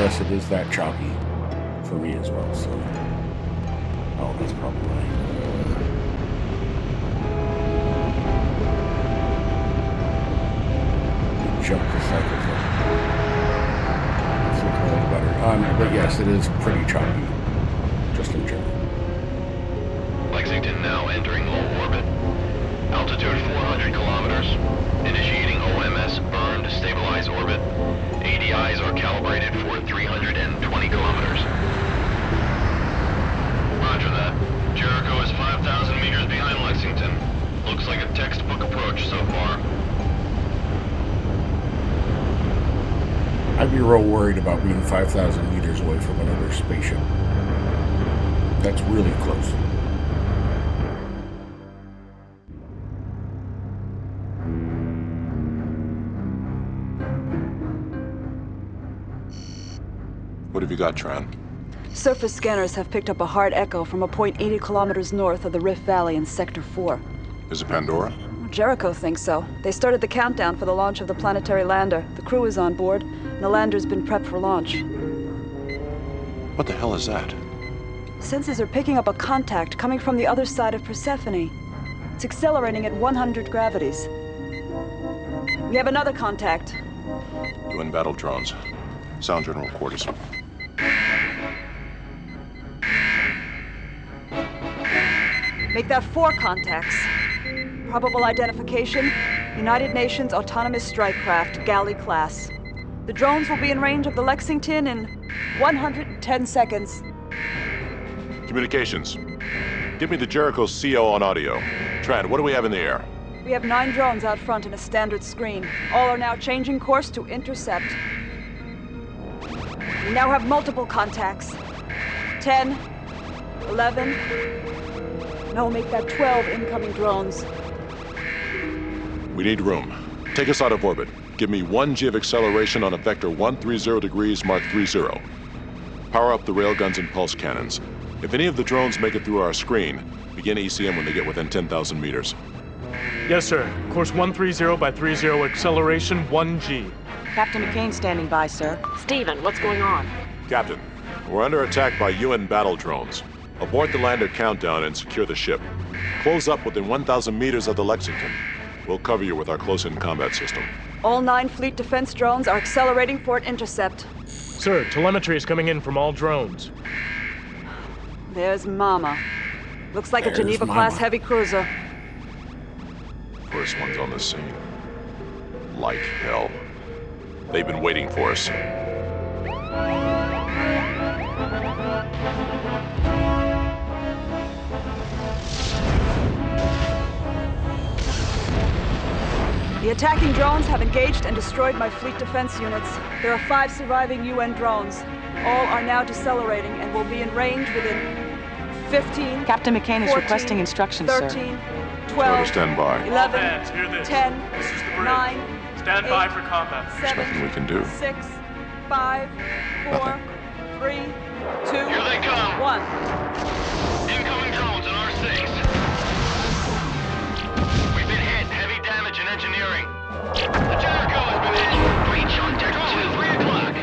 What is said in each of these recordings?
yes, it is that chalky for me as well, so... Oh, that's probably right. Jump the cycles up. It's looking a little better. But yes, it is pretty choppy, just in general. Lexington now entering low orbit. Altitude 400 kilometers. Initiating OMS burn to stabilize orbit. ADIs are calibrated for 320 kilometers. Roger that. Jericho is 5,000 meters behind Lexington. Looks like a textbook approach so far. I'd be real worried about being 5,000 meters away from another spaceship. That's really close. What have you got, Tran? Surface scanners have picked up a hard echo from a point 80 kilometers north of the Rift Valley in Sector 4. Is it Pandora? Jericho thinks so. They started the countdown for the launch of the planetary lander. The crew is on board, and the lander's been prepped for launch. What the hell is that? Sensors are picking up a contact coming from the other side of Persephone. It's accelerating at 100 gravities. We have another contact. UN battle drones. Sound general quarters. Make that 4 contacts. Probable identification, United Nations Autonomous Strike Craft, Galley class. The drones will be in range of the Lexington in 110 seconds. Communications. Give me the Jericho CO on audio. Tran, what do we have in the air? We have 9 drones out front in a standard screen. All are now changing course to intercept. We now have multiple contacts. 10, 11, no, make that 12 incoming drones. We need room. Take us out of orbit. Give me 1 G of acceleration on a vector 130 degrees, Mark 30. Power up the railguns and pulse cannons. If any of the drones make it through our screen, begin ECM when they get within 10,000 meters. Yes, sir. Course 130 by 30, acceleration 1G. Captain McCain standing by, sir. Stephen, what's going on? Captain, we're under attack by UN battle drones. Abort the lander countdown and secure the ship. Close up within 1,000 meters of the Lexington. We'll cover you with our close-in combat system. All 9 fleet defense drones are accelerating for an intercept. Sir, telemetry is coming in from all drones. There's Mama. Looks like There's a Geneva-class heavy cruiser. First one's on the scene. Like hell. They've been waiting for us. The attacking drones have engaged and destroyed my fleet defense units. There are 5 surviving UN drones. All are now decelerating and will be in range within 15, Captain McCain is 14, requesting instructions, 13, sir. 12, Stand by. 11, Hands, hear this. 10, This is the bridge. 9, Stand 8, by for combat. 7, nothing we can do. 6, 5, 4, 3, 2, Here they come. 1. Incoming drones in R6. We've been hit. Heavy damage in engineering. The Jericho has been hit. Breach on deck 2. 3 o'clock.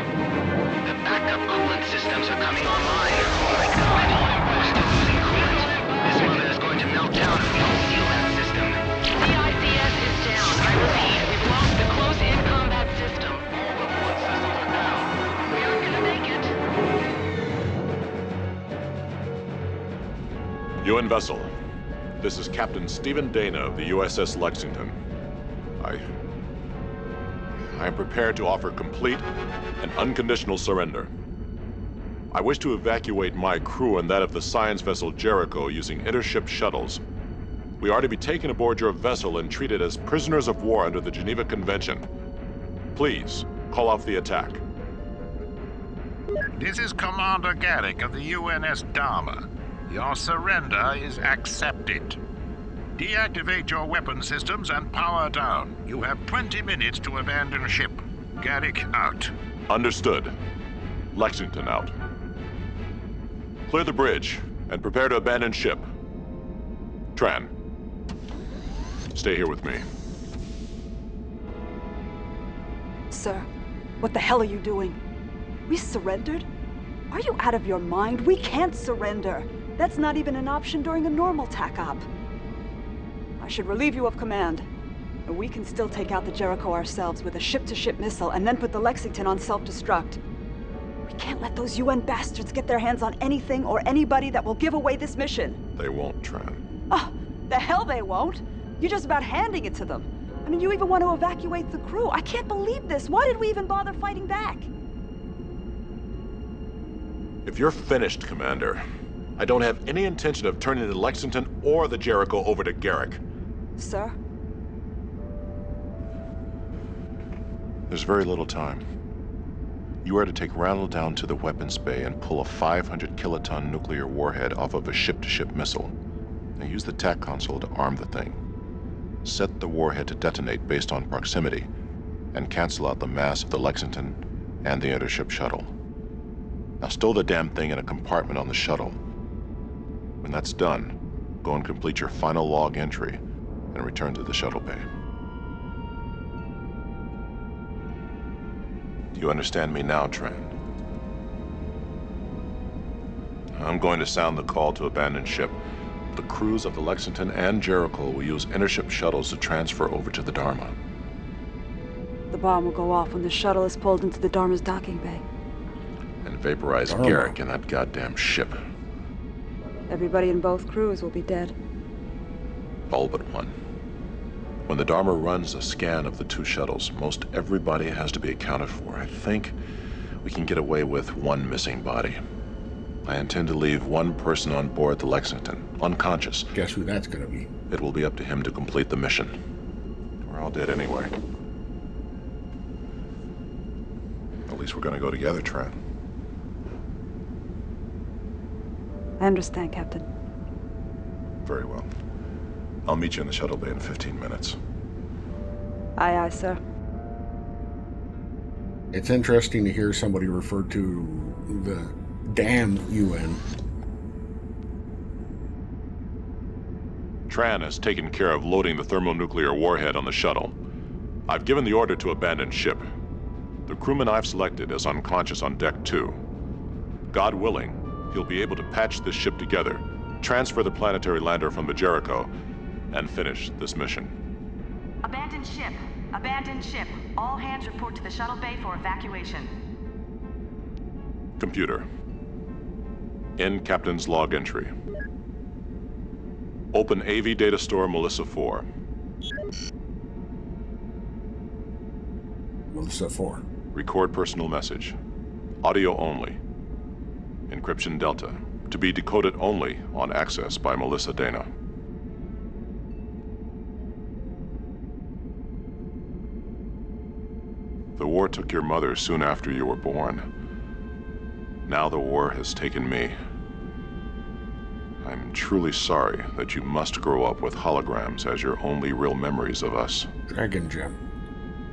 The backup coolant systems are coming online. Mental impulse to losing coolant. This mother is going to melt down if we don't seal that system. The ICS is down. I repeat, we've lost the close-in combat system. All the coolant systems are down. We aren't gonna make it. UN vessel. This is Captain Stephen Dana of the USS Lexington. I am prepared to offer complete and unconditional surrender. I wish to evacuate my crew and that of the science vessel Jericho using intership shuttles. We are to be taken aboard your vessel and treated as prisoners of war under the Geneva Convention. Please, call off the attack. This is Commander Garrick of the UNS Dharma. Your surrender is accepted. Deactivate your weapon systems and power down. You have 20 minutes to abandon ship. Garrick out. Understood. Lexington out. Clear the bridge and prepare to abandon ship. Tran, stay here with me. Sir, what the hell are you doing? We surrendered? Are you out of your mind? We can't surrender. That's not even an option during a normal TAC-op. I should relieve you of command. And we can still take out the Jericho ourselves with a ship-to-ship missile and then put the Lexington on self-destruct. We can't let those UN bastards get their hands on anything or anybody that will give away this mission. They won't, Tran. Oh, the hell they won't. You're just about handing it to them. I mean, you even want to evacuate the crew. I can't believe this. Why did we even bother fighting back? If you're finished, Commander, I don't have any intention of turning the Lexington or the Jericho over to Garrick. Sir? There's very little time. You are to take Randall down to the weapons bay and pull a 500-kiloton nuclear warhead off of a ship-to-ship missile. Now use the TAC console to arm the thing. Set the warhead to detonate based on proximity, and cancel out the mass of the Lexington and the intership shuttle. Now stow the damn thing in a compartment on the shuttle. When that's done, go and complete your final log entry and return to the shuttle bay. Do you understand me now, Tran? I'm going to sound the call to abandon ship. The crews of the Lexington and Jericho will use intership shuttles to transfer over to the Dharma. The bomb will go off when the shuttle is pulled into the Dharma's docking bay. And vaporize Garrick in that goddamn ship. Everybody in both crews will be dead. All but one. When the Dharma runs a scan of the two shuttles, most everybody has to be accounted for. I think we can get away with one missing body. I intend to leave one person on board the Lexington, unconscious. Guess who that's gonna be? It will be up to him to complete the mission. We're all dead anyway. At least we're gonna go together, Tran. I understand, Captain. Very well. I'll meet you in the shuttle bay in 15 minutes. Aye, aye, sir. It's interesting to hear somebody refer to the damn UN. Tran has taken care of loading the thermonuclear warhead on the shuttle. I've given the order to abandon ship. The crewman I've selected is unconscious on deck 2. God willing, he'll be able to patch this ship together, transfer the planetary lander from the Jericho, and finish this mission. Abandoned ship. Abandoned ship. All hands report to the shuttle bay for evacuation. Computer. End Captain's log entry. Open AV data store Melissa 4. Melissa 4. Record personal message. Audio only. Encryption Delta. To be decoded only on access by Melissa Dana. The war took your mother soon after you were born. Now the war has taken me. I'm truly sorry that you must grow up with holograms as your only real memories of us. Dragon Gem.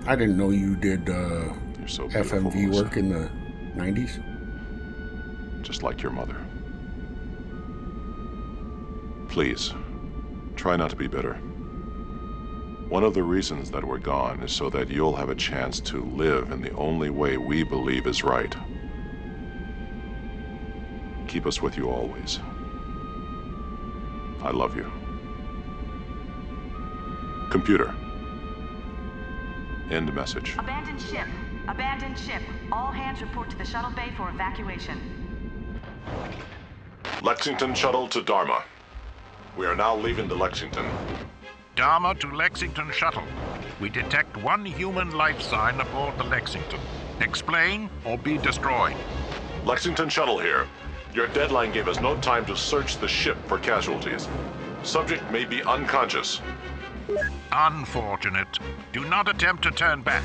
I didn't know you did You're so beautiful, FMV Melissa. work in the 90s. Just like your mother. Please, try not to be bitter. One of the reasons that we're gone is so that you'll have a chance to live in the only way we believe is right. Keep us with you always. I love you. Computer. End message. Abandoned ship. Abandoned ship. All hands report to the shuttle bay for evacuation. Lexington shuttle to Dharma. We are now leaving the Lexington. Dharma to Lexington shuttle. We detect one human life sign aboard the Lexington. Explain or be destroyed. Lexington shuttle here. Your deadline gave us no time to search the ship for casualties. Subject may be unconscious. Unfortunate. Do not attempt to turn back.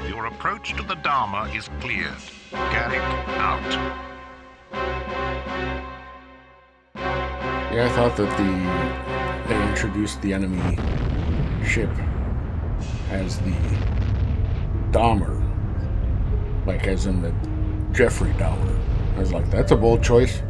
Your approach to the Dharma is cleared. Garrick out. Yeah, I thought that they introduced the enemy ship as the Dahmer, like as in the Jeffrey Dahmer. I was like, that's a bold choice.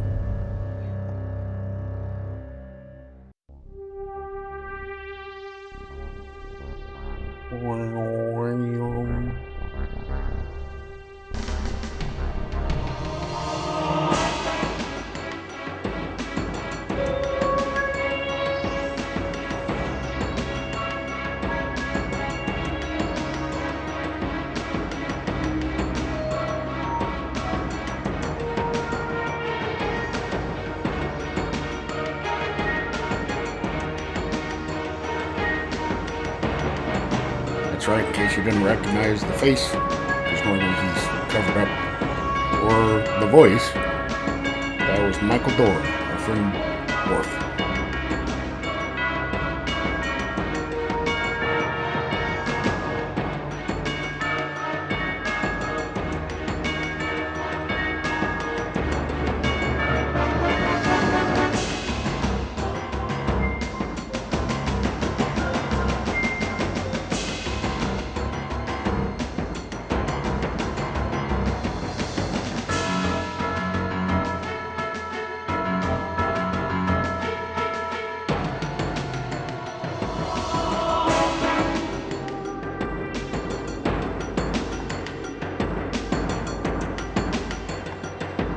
That's right, in case you didn't recognize the face, because normally he's covered up, or the voice. That was Michael Dorn, our friend Worf.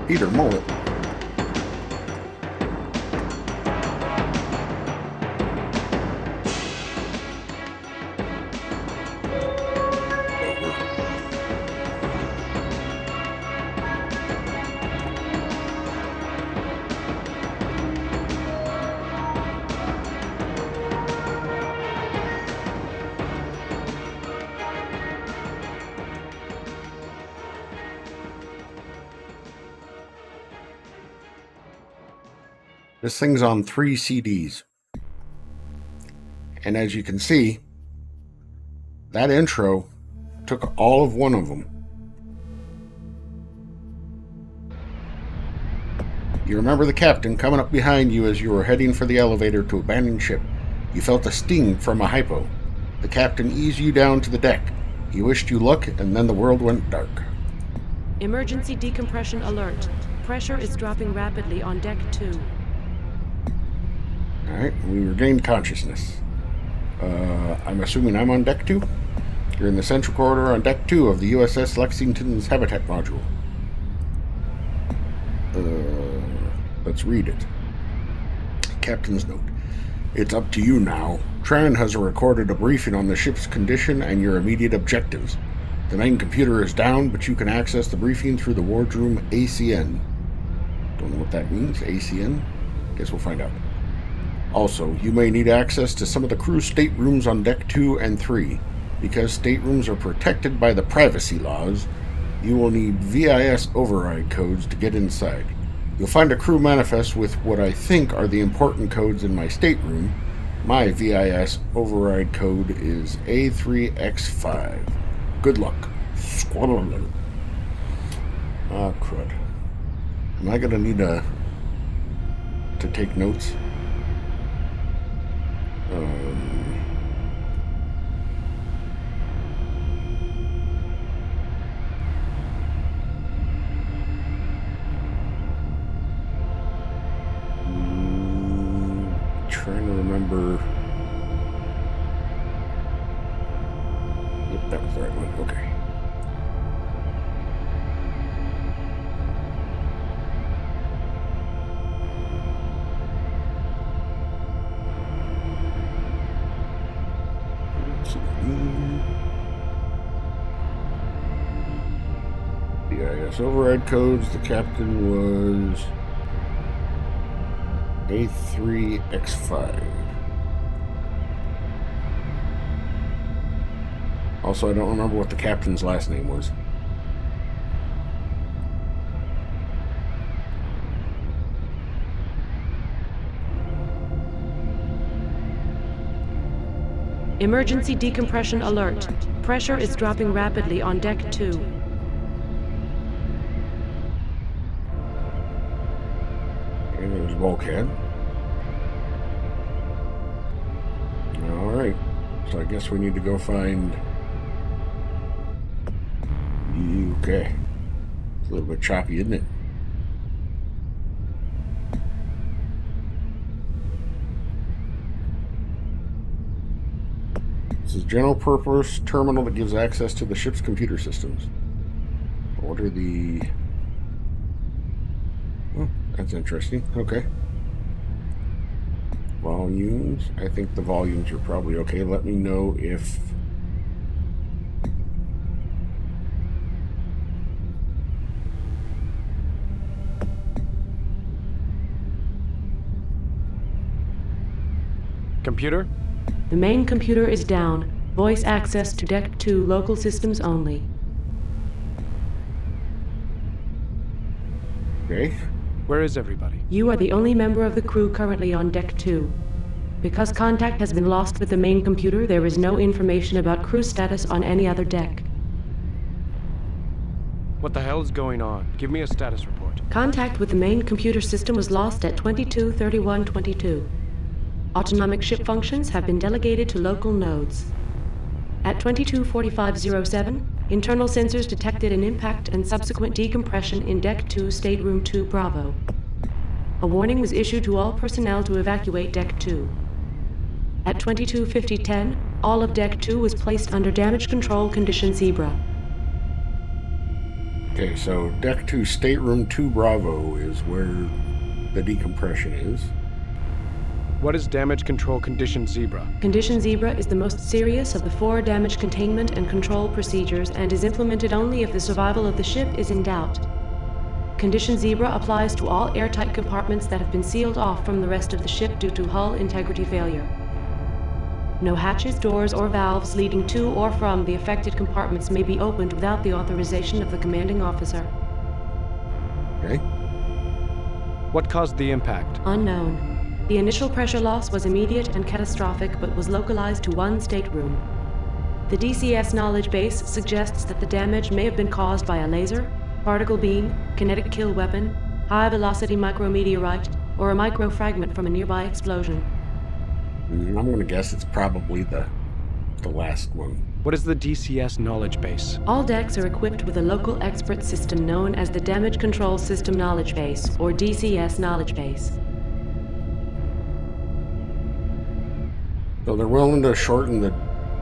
Peter Mullet. This thing's on 3 CDs. And as you can see, that intro took all of one of them. You remember the captain coming up behind you as you were heading for the elevator to abandon ship. You felt a sting from a hypo. The captain eased you down to the deck. He wished you luck, and then the world went dark. Emergency decompression alert. Pressure is dropping rapidly on deck 2. Alright, we regained consciousness. I'm assuming I'm on deck 2? You're in the central corridor on deck 2 of the USS Lexington's habitat module. Let's read it. Captain's note. It's up to you now. Tran has recorded a briefing on the ship's condition and your immediate objectives. The main computer is down, but you can access the briefing through the wardroom ACN. Don't know what that means, ACN? Guess we'll find out. Also, you may need access to some of the crew staterooms on deck 2 and 3. Because staterooms are protected by the privacy laws, you will need VIS override codes to get inside. You'll find a crew manifest with what I think are the important codes in my stateroom. My VIS override code is A3X5. Good luck. Ah, crud. Am I gonna need to take notes? Trying to remember. Yep, that was the right one. Okay. DIS override codes. The captain was A3X5. Also, I don't remember what the captain's last name was. Emergency decompression alert. Pressure is dropping rapidly on deck 2. And there's Bulkhead. Alright. So I guess we need to go find... Okay. It's a little bit choppy, isn't it? This is general purpose terminal that gives access to the ship's computer systems. What are the... Oh, that's interesting. Okay. Volumes. I think the volumes are probably okay. Let me know if... Computer? The main computer is down. Voice access to Deck 2 local systems only. Okay. Where is everybody? You are the only member of the crew currently on Deck 2. Because contact has been lost with the main computer, there is no information about crew status on any other deck. What the hell is going on? Give me a status report. Contact with the main computer system was lost at 22:31:22. Autonomic ship functions have been delegated to local nodes. At 22:45:07, internal sensors detected an impact and subsequent decompression in Deck 2, Stateroom 2 Bravo. A warning was issued to all personnel to evacuate Deck 2. At 22:50:10, all of Deck 2 was placed under damage control condition Zebra. Okay, so Deck 2, Stateroom 2 Bravo is where the decompression is. What is damage control condition Zebra? Condition Zebra is the most serious of the 4 damage containment and control procedures and is implemented only if the survival of the ship is in doubt. Condition Zebra applies to all airtight compartments that have been sealed off from the rest of the ship due to hull integrity failure. No hatches, doors, or valves leading to or from the affected compartments may be opened without the authorization of the commanding officer. Okay. What caused the impact? Unknown. The initial pressure loss was immediate and catastrophic, but was localized to one stateroom. The DCS knowledge base suggests that the damage may have been caused by a laser, particle beam, kinetic kill weapon, high-velocity micrometeorite, or a microfragment from a nearby explosion. I'm going to guess it's probably the last one. What is the DCS knowledge base? All decks are equipped with a local expert system known as the Damage Control System Knowledge Base, or DCS Knowledge Base. So they're willing to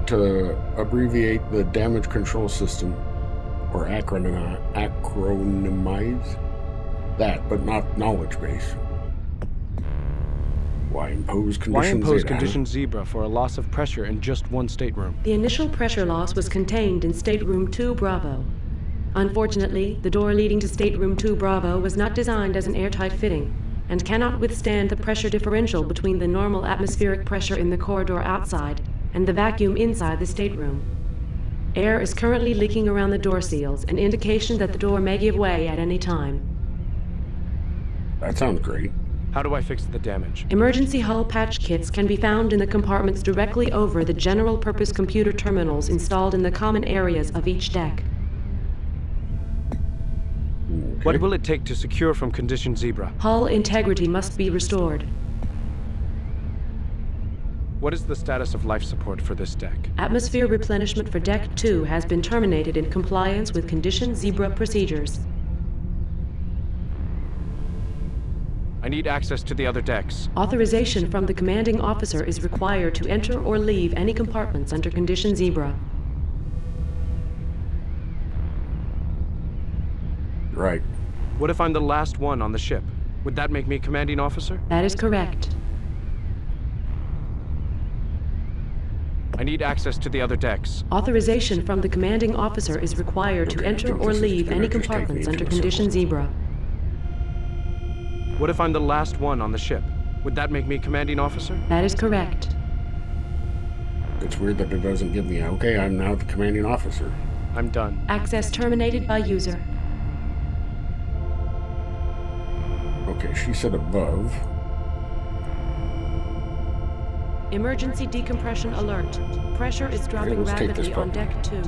to abbreviate the damage control system, or acronymize that, but not knowledge base. Why impose condition Zebra for a loss of pressure in just one stateroom? The initial pressure loss was contained in Stateroom 2 Bravo. Unfortunately, the door leading to Stateroom 2 Bravo was not designed as an airtight fitting, and cannot withstand the pressure differential between the normal atmospheric pressure in the corridor outside and the vacuum inside the stateroom. Air is currently leaking around the door seals, an indication that the door may give way at any time. That sounds great. How do I fix the damage? Emergency hull patch kits can be found in the compartments directly over the general-purpose computer terminals installed in the common areas of each deck. Okay. What will it take to secure from condition Zebra? Hull integrity must be restored. What is the status of life support for this deck? Atmosphere replenishment for Deck 2 has been terminated in compliance with condition Zebra procedures. I need access to the other decks. Authorization from the commanding officer is required to enter or leave any compartments under condition Zebra. Right. What if I'm the last one on the ship? Would that make me commanding officer? That is correct. I need access to the other decks. Authorization from the commanding officer is required to enter or leave any compartments under condition Zebra. What if I'm the last one on the ship? Would that make me commanding officer? That is correct. It's weird that it doesn't give me, okay, I'm now the commanding officer. I'm done. Access terminated by user. Okay, she said above. Emergency decompression alert. Pressure is dropping let's take this rapidly on button. Deck 2.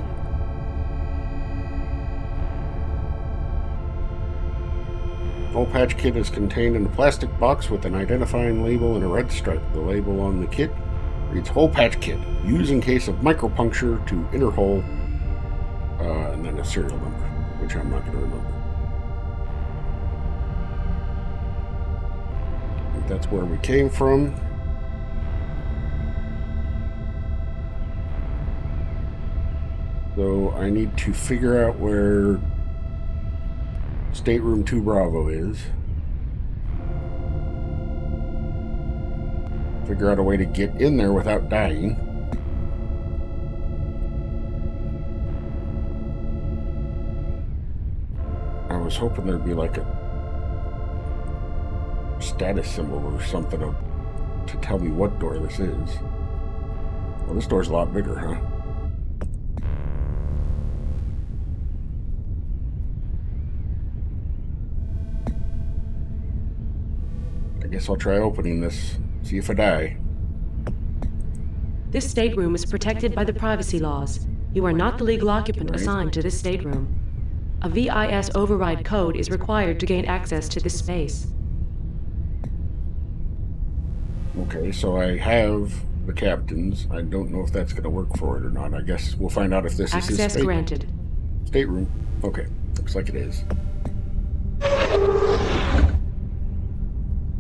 Full patch kit is contained in a plastic box with an identifying label and a red stripe. The label on the kit reads "Hole Patch Kit. Use in case of micropuncture to inner hole," and then a serial number, which I'm not going to remember. I think that's where we came from. So I need to figure out where Stateroom 2 Bravo is. Figure out a way to get in there without dying. I was hoping there'd be like a status symbol or something to tell me what door this is. Well, this door's a lot bigger, huh? guess I'll try opening this. See if I die. This stateroom is protected by the privacy laws. You are not the legal occupant assigned to this stateroom. A VIS override code is required to gain access to this space. Okay, so I have the captain's. I don't know if that's going to work for it or not. I guess we'll find out if this is his Access granted. stateroom. Okay, looks like it is.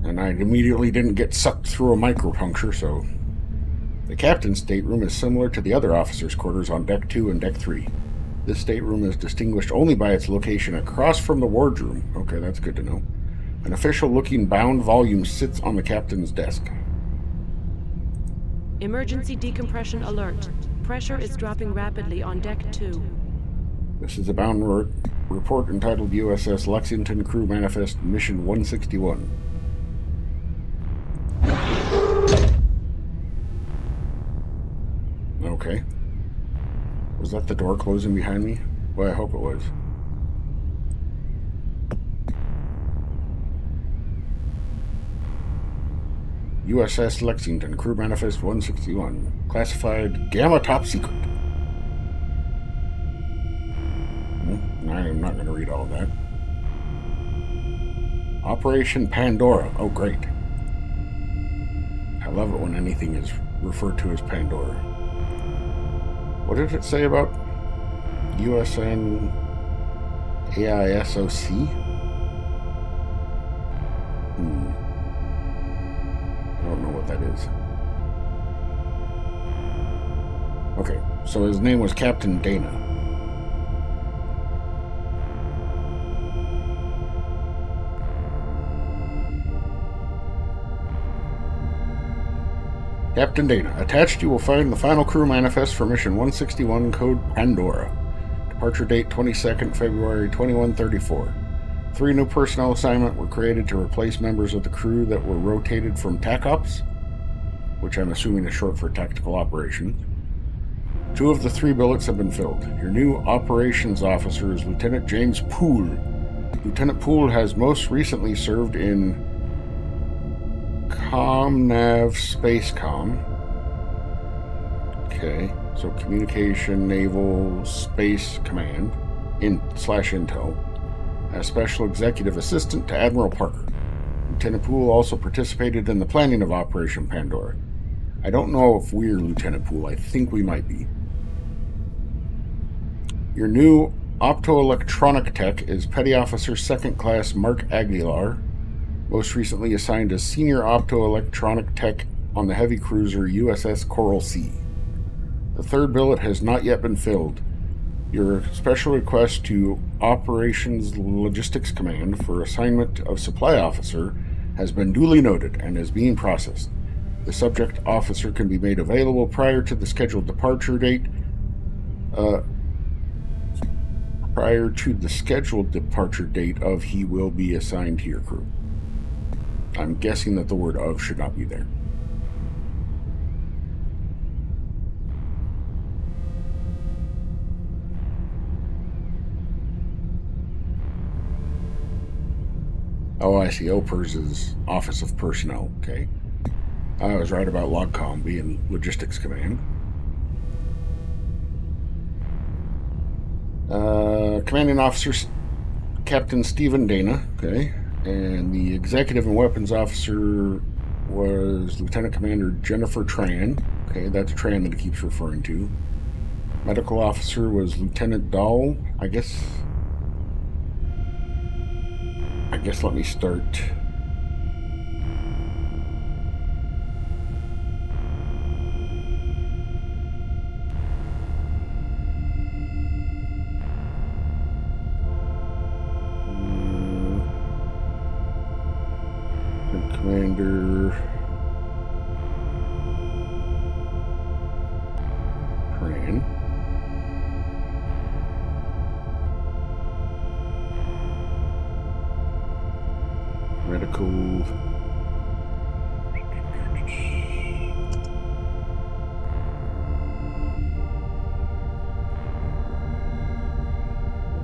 And I immediately didn't get sucked through a micropuncture, so... The captain's stateroom is similar to the other officers' quarters on Deck 2 and Deck 3. This stateroom is distinguished only by its location across from the wardroom. Okay, that's good to know. An official-looking bound volume sits on the captain's desk. Emergency decompression alert. Pressure is dropping rapidly on Deck 2. This is a bound report entitled USS Lexington Crew Manifest Mission 161. Okay. Was that the door closing behind me? Well, I hope it was. USS Lexington, Crew Manifest 161. Classified Gamma Top Secret. I am not going to read all of that. Operation Pandora. Oh, great. I love it when anything is referred to as Pandora. What did it say about USN AISOC? I don't know what that is. Okay, so his name was Captain Dana. Captain Dana, attached you will find the final crew manifest for Mission 161, code Pandora. Departure date 22nd February 2134. 3 new personnel assignments were created to replace members of the crew that were rotated from TACOPS, which I'm assuming is short for Tactical Operations. 2 of the 3 billets have been filled. Your new operations officer is Lieutenant James Poole. Lieutenant Poole has most recently served in ComNav Spacecom. Okay, so Communication, Naval, Space Command, /Intel, as Special Executive Assistant to Admiral Parker. Lieutenant Poole also participated in the planning of Operation Pandora. I don't know if we're Lieutenant Poole. I think we might be. Your new optoelectronic tech is Petty Officer 2nd Class Mark Aguilar, most recently assigned as Senior Optoelectronic Tech on the heavy cruiser USS Coral Sea. The 3rd billet has not yet been filled. Your special request to Operations Logistics Command for assignment of Supply Officer has been duly noted and is being processed. The subject officer can be made available prior to the scheduled departure date. Prior to the scheduled departure date of he will be assigned to your crew. I'm guessing that the word of should not be there. Oh, I see. OPERS is Office of Personnel. Okay. I was right about LOGCOM being Logistics Command. Commanding Officer Captain Stephen Dana. Okay. And the Executive and Weapons Officer was Lieutenant Commander Jennifer Tran. Okay, that's Tran that it keeps referring to. Medical Officer was Lieutenant Dahl. I guess let me start. Commander Tran. Medical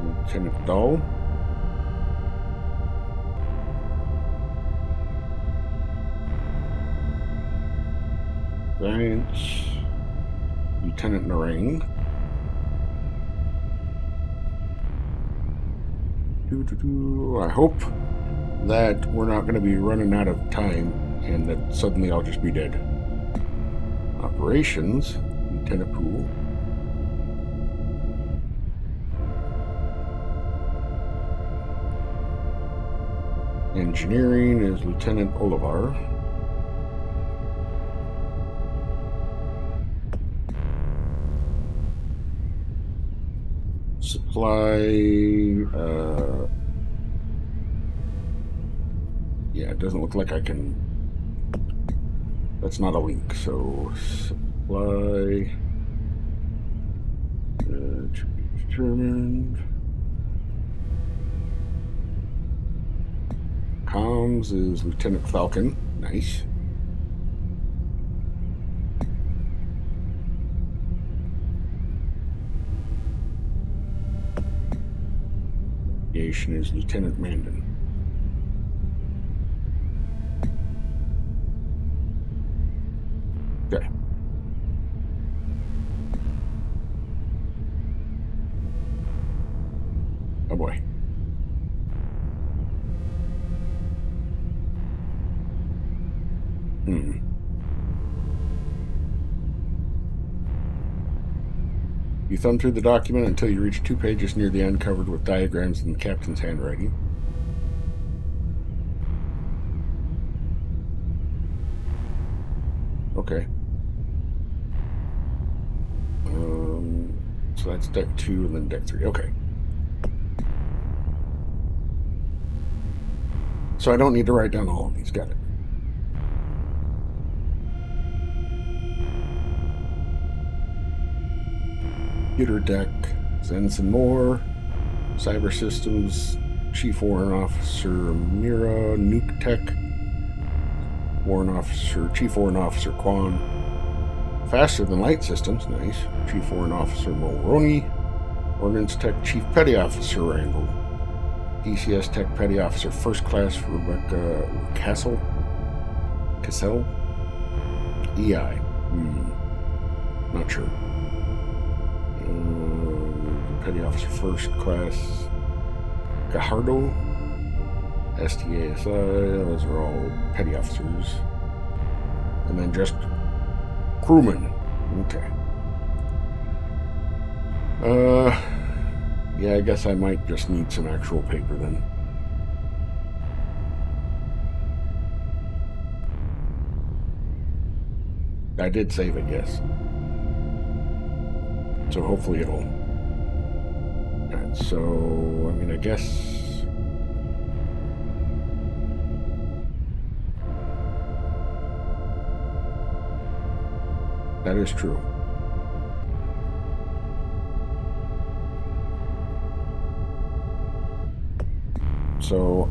Lieutenant Dahl. Science. Lieutenant Narang. I hope that we're not going to be running out of time and that suddenly I'll just be dead. Operations. Lieutenant Poole. Engineering is Lieutenant Olivar. Supply, yeah, it doesn't look like I can, that's not a link, so supply, to be determined. Comms is Lieutenant Falcon, nice. Aviation is Lieutenant Mandan. Okay. Oh boy. You thumb through the document until you reach 2 pages near the end covered with diagrams in the captain's handwriting. Okay. So that's deck 2 and then deck 3. Okay. So I don't need to write down all of these. Got it. Computer deck, Ensign Moore, Cyber Systems, Chief Warrant Officer Mira, Nuke Tech, Chief Warrant Officer Kwan, Faster Than Light Systems, nice, Chief Warrant Officer Mulroney, Ordnance Tech Chief Petty Officer Rangel, DCS Tech Petty Officer First Class Rebecca Cassell, EI, not sure. Petty Officer First Class Gajardo, STASI, those are all petty officers. And then just crewmen. Okay. Yeah, I guess I might just need some actual paper then. I did save it, yes. So hopefully it'll... Alright, so, I mean, I guess... That is true. So,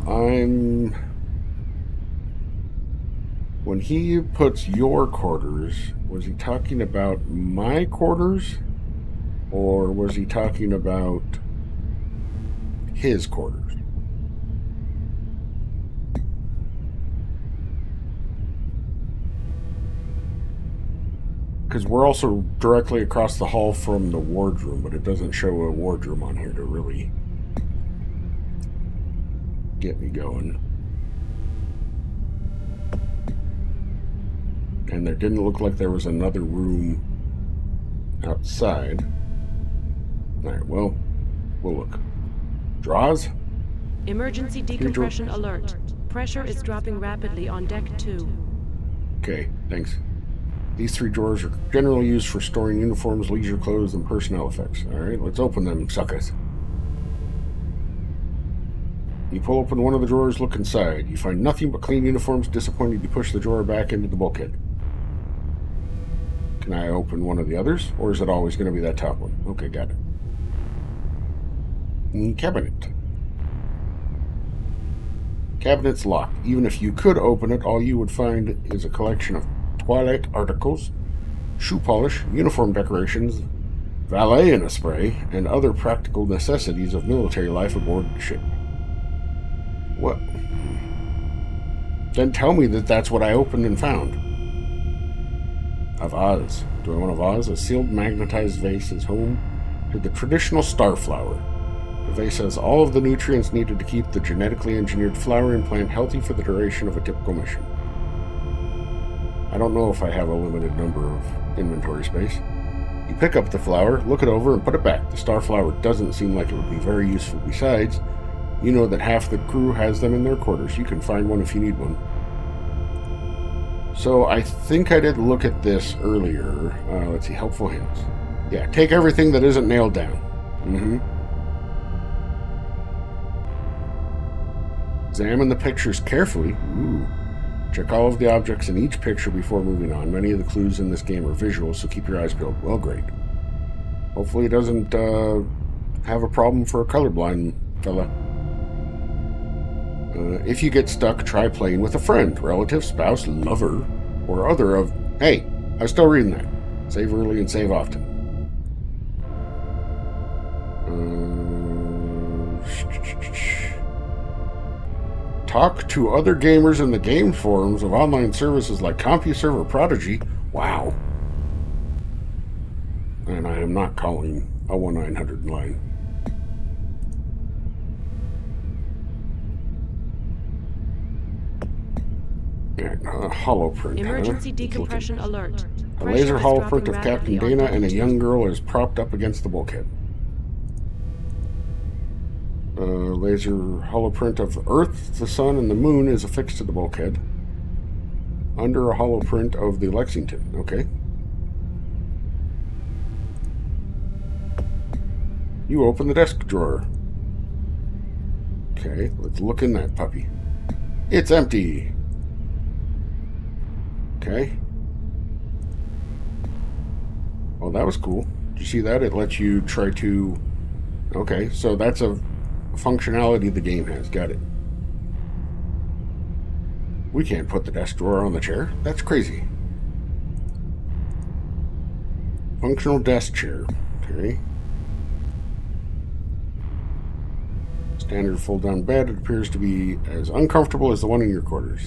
when he puts your quarters, was he talking about my quarters? Or was he talking about his quarters? Because we're also directly across the hall from the wardroom, but it doesn't show a wardroom on here to really get me going. And there didn't look like there was another room outside. Alright, well, we'll look. Drawers? Emergency decompression alert. Pressure is dropping rapidly on deck 2. Okay, thanks. These 3 drawers are generally used for storing uniforms, leisure clothes, and personnel effects. Alright, let's open them, suckers. You pull open one of the drawers, look inside. You find nothing but clean uniforms. Disappointed, you push the drawer back into the bulkhead. Can I open one of the others? Or is it always going to be that top one? Okay, got it. Cabinet. Cabinet's locked. Even if you could open it, all you would find is a collection of toilet articles, shoe polish, uniform decorations, valet in a spray, and other practical necessities of military life aboard the ship. What? Then tell me that that's what I opened and found. of Oz. Do I want of Oz? A sealed magnetized vase is home to the traditional star flower. The vase has all of the nutrients needed to keep the genetically engineered flowering plant healthy for the duration of a typical mission. I don't know if I have a limited number of inventory space. You pick up the flower, look it over, and put it back. The star flower doesn't seem like it would be very useful. Besides, you know that half the crew has them in their quarters. You can find one if you need one. So I think I did look at this earlier. Let's see, helpful hints. Yeah, take everything that isn't nailed down. Examine the pictures carefully. Ooh. Check all of the objects in each picture before moving on. Many of the clues in this game are visual, so keep your eyes peeled. Well, great. Hopefully it doesn't have a problem for a colorblind fella. If you get stuck, try playing with a friend, relative, spouse, lover, or other of... Hey, I was still reading that. Save early and save often. Talk to other gamers in the game forums of online services like CompuServe or Prodigy. Wow. And I am not calling a 1-900 line. Holoprint. Emergency decompression alert. A laser holoprint of Captain Dana and a young girl is propped up against the bulkhead. Laser holoprint of Earth, the Sun, and the Moon is affixed to the bulkhead. Under a holoprint of the Lexington. Okay. You open the desk drawer. Okay, let's look in that puppy. It's empty. Okay. Well, that was cool. Did you see that? It lets you try to... Okay, so that's a functionality the game has. Got it. We can't put the desk drawer on the chair. That's crazy. Functional desk chair. Okay. Standard fold-down bed. It appears to be as uncomfortable as the one in your quarters.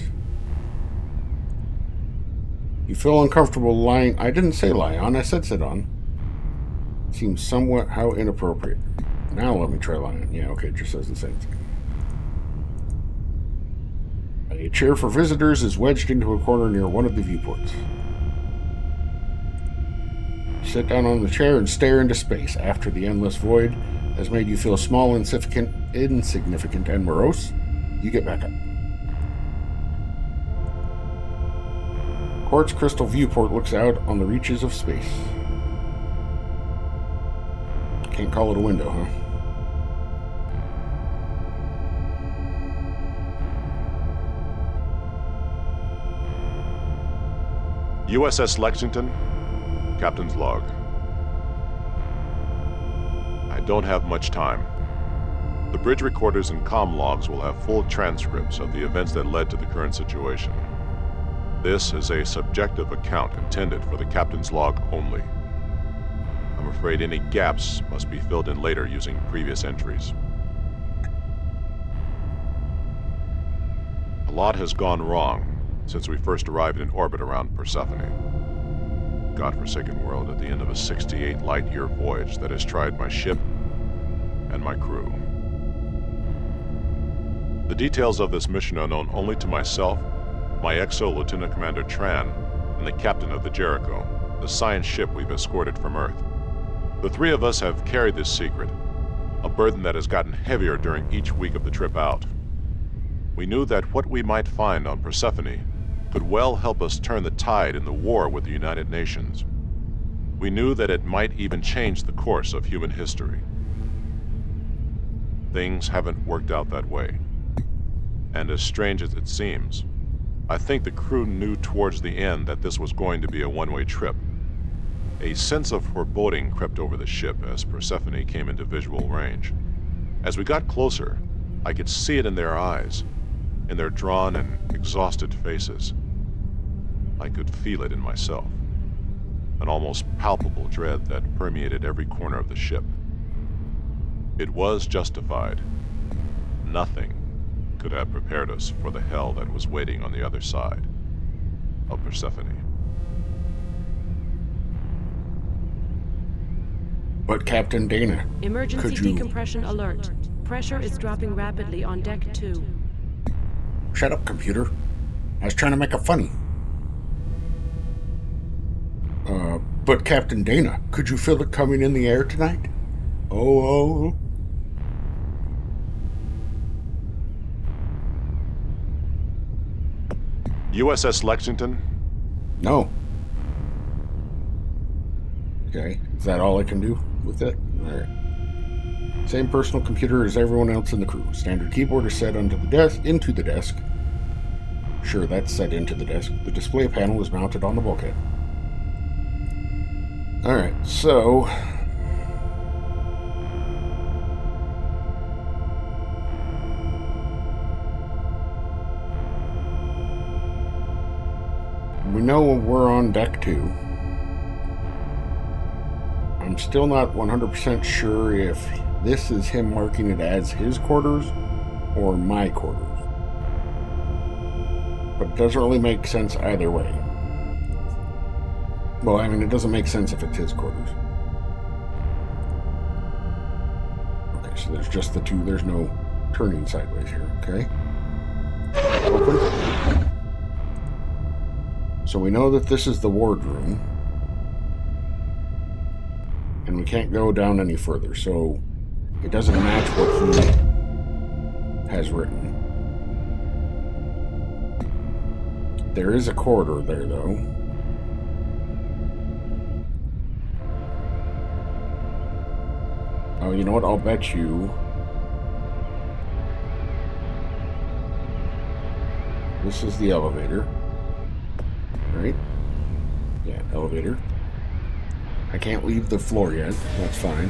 You feel uncomfortable lying... I didn't say lie on. I said sit on. Seems somewhat how inappropriate. Now let me try lying. Yeah, okay, it just says the same thing. A chair for visitors is wedged into a corner near one of the viewports. Sit down on the chair and stare into space. After the endless void has made you feel small, insignificant, and morose, you get back up. Quartz crystal viewport looks out on the reaches of space. Can't call it a window, huh? USS Lexington, Captain's Log. I don't have much time. The bridge recorders and comm logs will have full transcripts of the events that led to the current situation. This is a subjective account intended for the Captain's Log only. I'm afraid any gaps must be filled in later using previous entries. A lot has gone wrong since we first arrived in orbit around Persephone. Godforsaken world at the end of a 68 light-year voyage that has tried my ship and my crew. The details of this mission are known only to myself, my XO Lieutenant Commander Tran, and the captain of the Jericho, the science ship we've escorted from Earth. The three of us have carried this secret, a burden that has gotten heavier during each week of the trip out. We knew that what we might find on Persephone could well help us turn the tide in the war with the United Nations. We knew that it might even change the course of human history. Things haven't worked out that way. And as strange as it seems, I think the crew knew towards the end that this was going to be a one-way trip. A sense of foreboding crept over the ship as Persephone came into visual range. As we got closer, I could see it in their eyes, in their drawn and exhausted faces. I could feel it in myself, an almost palpable dread that permeated every corner of the ship. It was justified. Nothing could have prepared us for the hell that was waiting on the other side of Persephone. But Captain Dana, Emergency could you... decompression alert. Pressure is dropping rapidly on deck 2. Shut up, computer. I was trying to make a funny. But Captain Dana, could you feel it coming in the air tonight? Oh. USS Lexington? No. Okay, is that all I can do with it? Alright. Same personal computer as everyone else in the crew. Standard keyboard is set into the desk. Sure, that's set into the desk. The display panel is mounted on the bulkhead. Alright, so... we know we're on deck 2. I'm still not 100% sure if this is him marking it as his quarters or my quarters. But it doesn't really make sense either way. Well, I mean, it doesn't make sense if it's his quarters. Okay, so there's just the two. There's no turning sideways here, okay? Open. So we know that this is the wardroom. And we can't go down any further, so it doesn't match what he has written. There is a corridor there, though. Oh, you know what? I'll bet you... this is the elevator. Right? Yeah, elevator. I can't leave the floor yet. That's fine.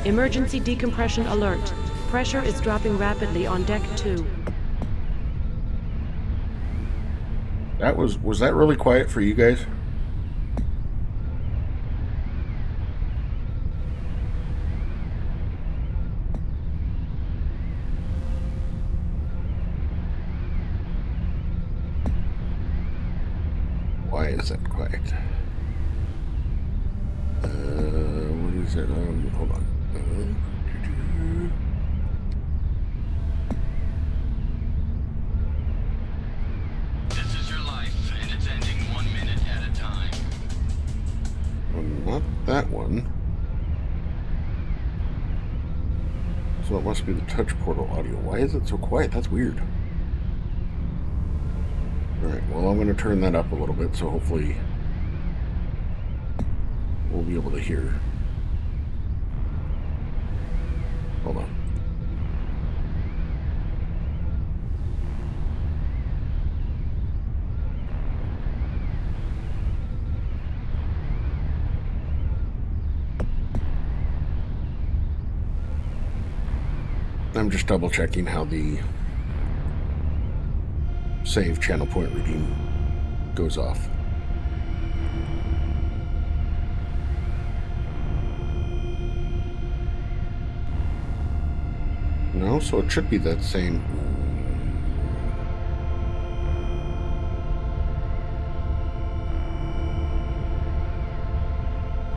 Emergency decompression alert. Pressure is dropping rapidly on deck 2. That was that really quiet for you guys? Why is that quiet? What is it? Hold on. This is your life, and it's ending 1 minute at a time. Not that one. So it must be the touch portal audio. Why is it so quiet? That's weird. Alright, well, I'm going to turn that up a little bit, so hopefully we'll be able to hear. Hold on. I'm just double checking how the save channel point reading goes off. No, so it should be that same.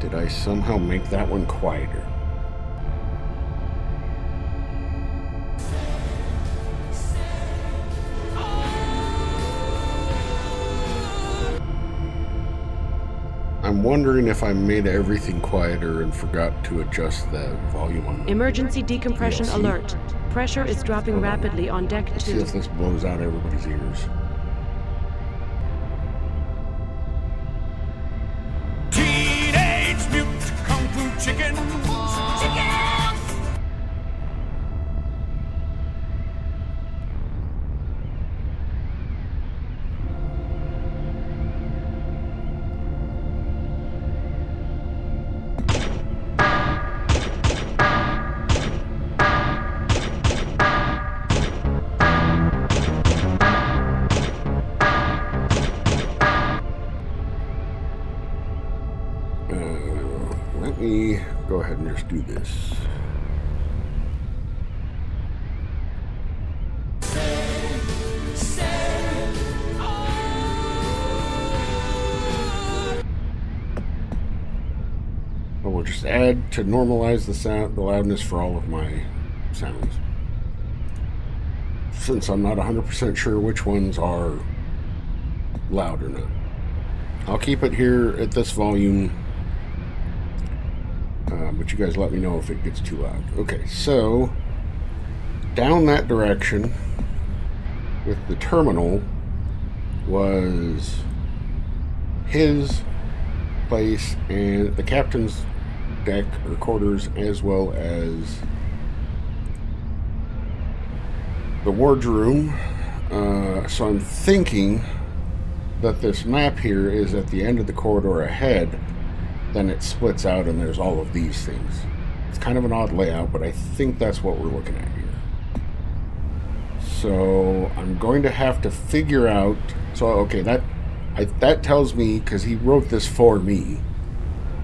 Did I somehow make that one quieter? I'm wondering if I made everything quieter and forgot to adjust the volume on the Emergency decompression DLC. alert. Pressure is dropping rapidly on deck 2. Let's see if this blows out everybody's ears. Teenage Mutant Kung Fu Chicken. Let me go ahead and just do this. I will just add to normalize the loudness for all of my sounds. Since I'm not 100% sure which ones are loud or not. I'll keep it here at this volume, but you guys let me know if it gets too loud. Okay, so down that direction with the terminal was his place and the captain's deck or quarters, as well as the wardroom. So I'm thinking that this map here is at the end of the corridor ahead, then it splits out and there's all of these things. It's kind of an odd layout, but I think that's what we're looking at here. So I'm going to have to figure out, so okay, that tells me, because he wrote this for me,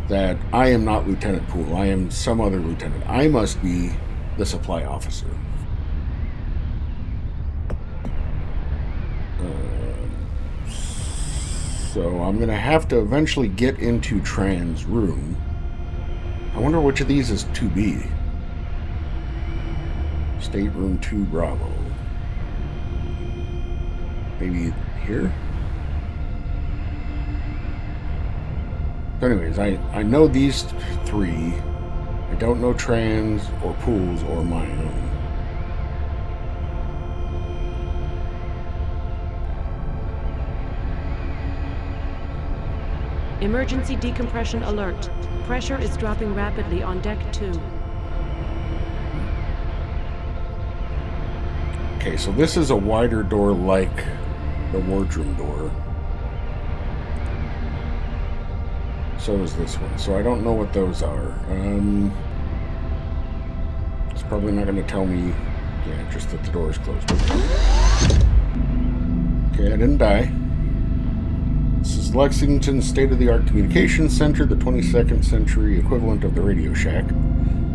that I am not Lieutenant Poole. I am some other lieutenant. I must be the supply officer. So I'm going to have to eventually get into Tran's room. I wonder which of these is 2B. Stateroom 2 Bravo. Maybe here? So anyways, I know these three. I don't know Tran's or Poole's or my own. Emergency decompression alert. Pressure is dropping rapidly on deck 2. Okay, so this is a wider door like the wardroom door. So is this one. So I don't know what those are. It's probably not going to tell me. Yeah, just that the door is closed. Okay, I didn't die. This is Lexington's state-of-the-art communications center, the 22nd century equivalent of the Radio Shack.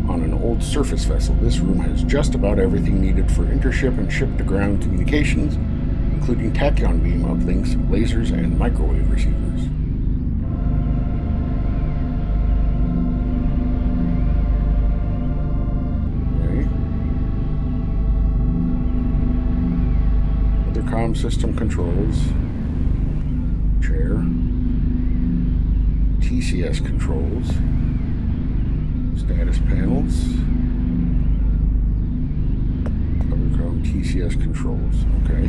On an old surface vessel, this room has just about everything needed for intership and ship-to-ground communications, including tachyon beam uplinks, lasers, and microwave receivers. Okay. Other comm system controls. Chair. TCS controls. Status panels. Overcome TCS controls. Okay.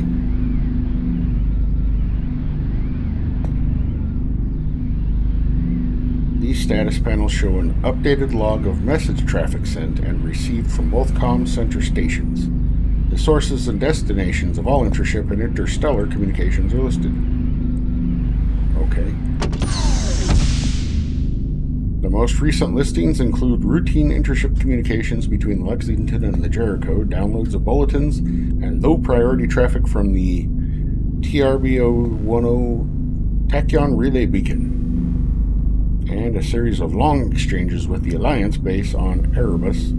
These status panels show an updated log of message traffic sent and received from both comm center stations. The sources and destinations of all intership and interstellar communications are listed. Okay. The most recent listings include routine intership communications between the Lexington and the Jericho, downloads of bulletins, and low-priority traffic from the TRBO-10 Tachyon Relay Beacon, and a series of long exchanges with the Alliance base on Erebus,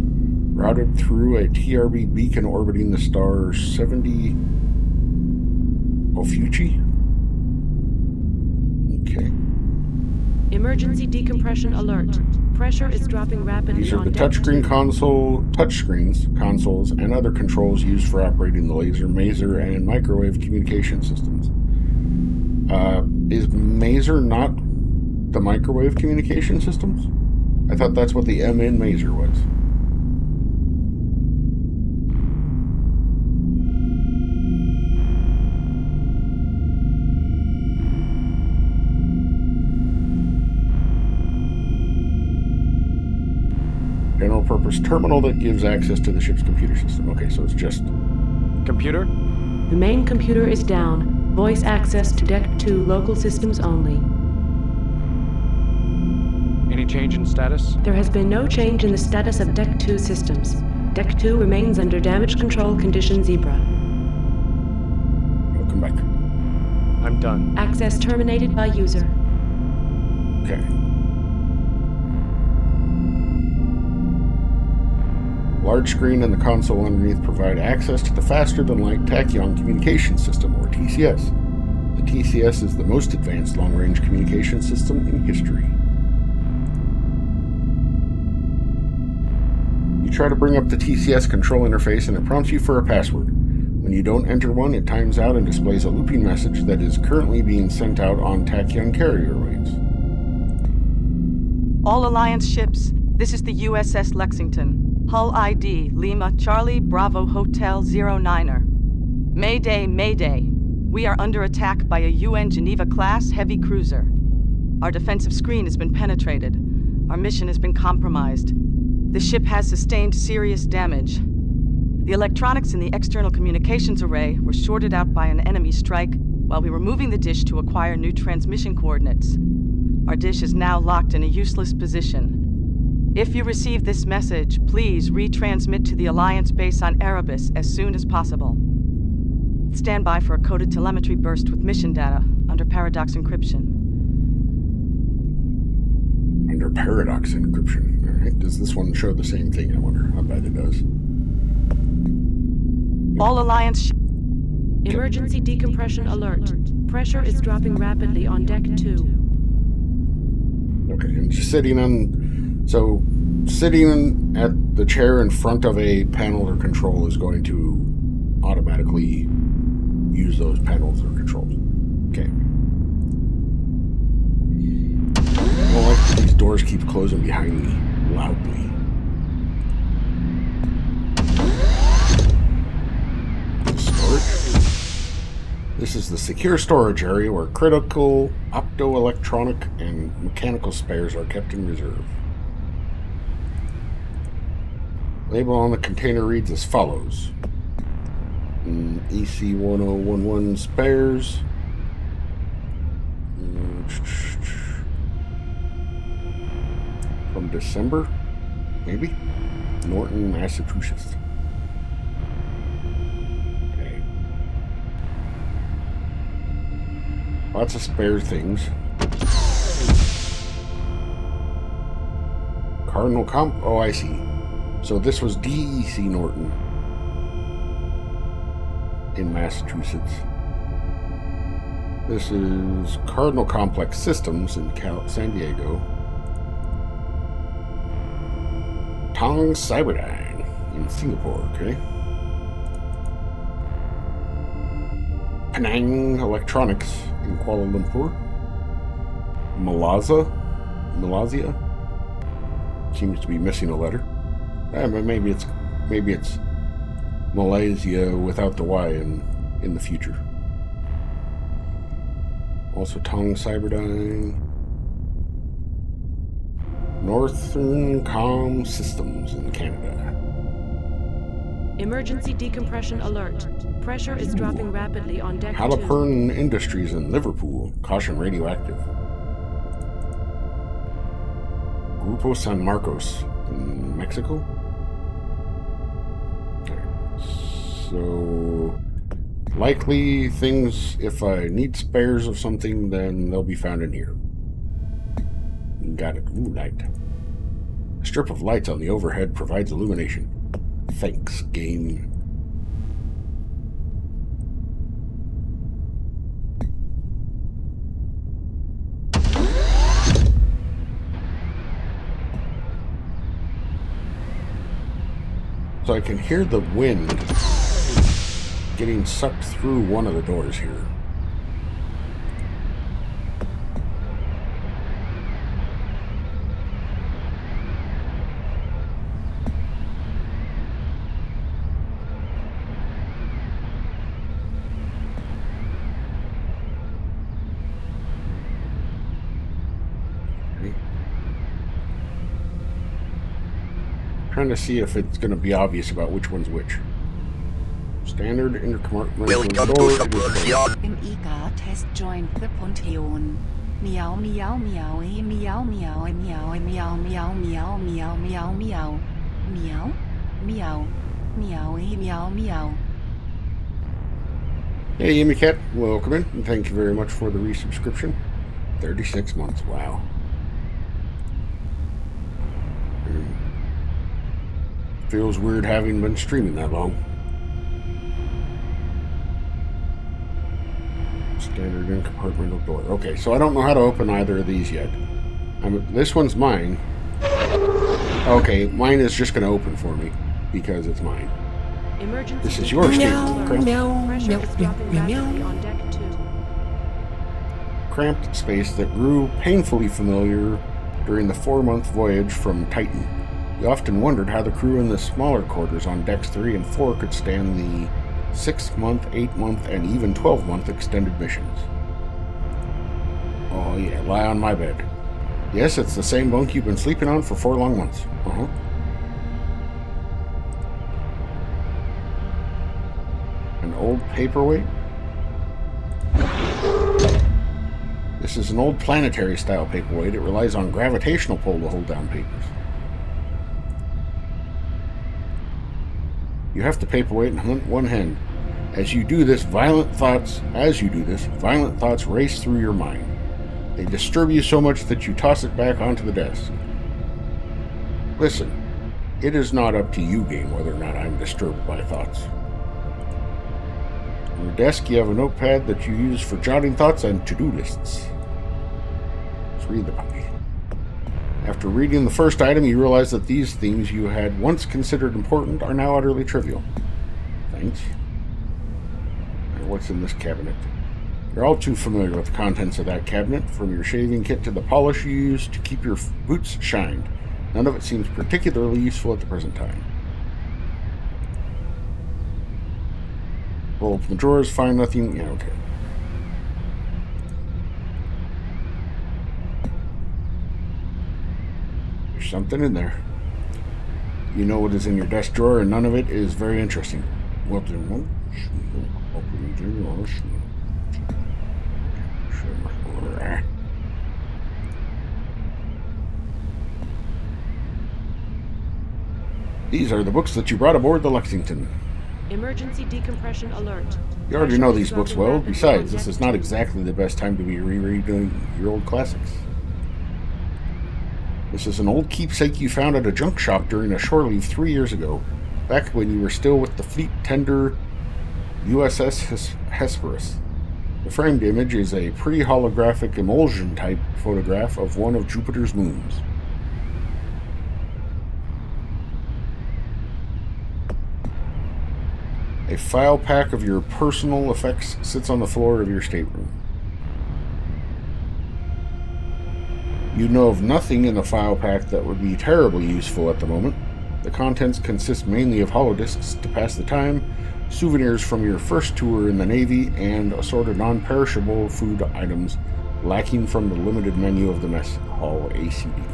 routed through a TRB beacon orbiting the star 70 Ophiuchi. Okay. Emergency decompression alert. Pressure is dropping rapidly. These are the touchscreen consoles, and other controls used for operating the laser, maser, and microwave communication systems. Is maser not the microwave communication systems? I thought that's what the M in maser was. General purpose terminal that gives access to the ship's computer system. Okay, so it's just... Computer? The main computer is down. Voice access to Deck 2 local systems only. Any change in status? There has been no change in the status of Deck 2 systems. Deck 2 remains under damage control condition Zebra. Welcome back. I'm done. Access terminated by user. Okay. Large screen and the console underneath provide access to the faster-than-light tachyon communication system, or TCS. The TCS is the most advanced long-range communication system in history. try to bring up the TCS control interface and it prompts you for a password. When you don't enter one, it times out and displays a looping message that is currently being sent out on tachyon carrier rates. All Alliance ships, this is the USS Lexington. Hull ID, Lima Charlie Bravo Hotel 09er. Mayday, Mayday. We are under attack by a UN Geneva-class heavy cruiser. Our defensive screen has been penetrated. Our mission has been compromised. The ship has sustained serious damage. The electronics in the external communications array were shorted out by an enemy strike while we were moving the dish to acquire new transmission coordinates. Our dish is now locked in a useless position. If you receive this message, please retransmit to the Alliance base on Erebus as soon as possible. Stand by for a coded telemetry burst with mission data under paradox encryption. Under paradox encryption. Alright, does this one show the same thing? I wonder. I bet it does. All Alliance Emergency decompression alert. Pressure is dropping rapidly on deck 2. Okay, and just sitting at the chair in front of a panel or control is going to automatically use those panels or controls. Okay. Well, like these doors keep closing behind me loudly. Storage. This is the secure storage area where critical optoelectronic and mechanical spares are kept in reserve. Label on the container reads as follows. EC1011 spares. From December, maybe? Norton, Massachusetts. Okay. Lots of spare things. Cardinal Comp. Oh, I see. So this was DEC Norton in Massachusetts. This is Cardinal Complex Systems in San Diego. Tong Cyberdyne in Singapore, okay. Penang Electronics in Kuala Lumpur. Malaysia seems to be missing a letter. But maybe it's Malaysia without the Y in the future. Also Tong Cyberdyne. Northern Comm Systems in Canada. Emergency decompression alert. Pressure is dropping rapidly on deck 2. Halliburton Industries in Liverpool. Caution radioactive. Grupo San Marcos in Mexico. So likely things, if I need spares of something, then they'll be found in here. Got it. Ooh, light. A strip of lights on the overhead provides illumination. Thanks, game. So I can hear the wind getting sucked through one of the doors here. Trying to see if it's going to be obvious about which one's which. Standard intercompartmental door. MEGA test join the Ponteon. Meow meow meow meow meow meow meow meow meow meow meow meow meow meow meow meow meow. Hey, Amy Cat, welcome in, and thank you very much for the resubscription. 36 months, wow. Feels weird having been streaming that long. Standard intercompartmental door. Okay, so I don't know how to open either of these yet. This one's mine. Okay, mine is just going to open for me because it's mine. Emergency. This is your statement. Pressure is dropping rapidly on deck 2. Cramped space that grew painfully familiar during the 4-month voyage from Titan. We often wondered how the crew in the smaller quarters on decks 3 and 4 could stand the 6-month, 8-month, and even 12-month extended missions. Oh yeah, lie on my bed. Yes, it's the same bunk you've been sleeping on for 4 long months. An old paperweight? This is an old planetary-style paperweight. It relies on gravitational pull to hold down papers. You have the paperweight in one hand. As you do this, violent thoughts race through your mind. They disturb you so much that you toss it back onto the desk. Listen, it is not up to you, game, whether or not I'm disturbed by thoughts. On your desk, you have a notepad that you use for jotting thoughts and to-do lists. Let's read the puppy. After reading the first item, you realize that these things you had once considered important are now utterly trivial. Thanks. And what's in this cabinet? You're all too familiar with the contents of that cabinet, from your shaving kit to the polish you use to keep your boots shined. None of it seems particularly useful at the present time. Roll open the drawers, find nothing. Yeah, okay. There's something in there. You know what is in your desk drawer, and none of it is very interesting. These are the books that you brought aboard the Lexington. Emergency decompression alert. You already know these books well. Besides, this is not exactly the best time to be rereading your old classics. This is an old keepsake you found at a junk shop during a shore leave 3 years ago, back when you were still with the fleet tender USS Hesperus. The framed image is a pretty holographic emulsion-type photograph of one of Jupiter's moons. A file pack of your personal effects sits on the floor of your stateroom. You know of nothing in the file pack that would be terribly useful at the moment. The contents consist mainly of holodiscs to pass the time, souvenirs from your first tour in the Navy, and assorted non-perishable food items lacking from the limited menu of the mess hall ACD.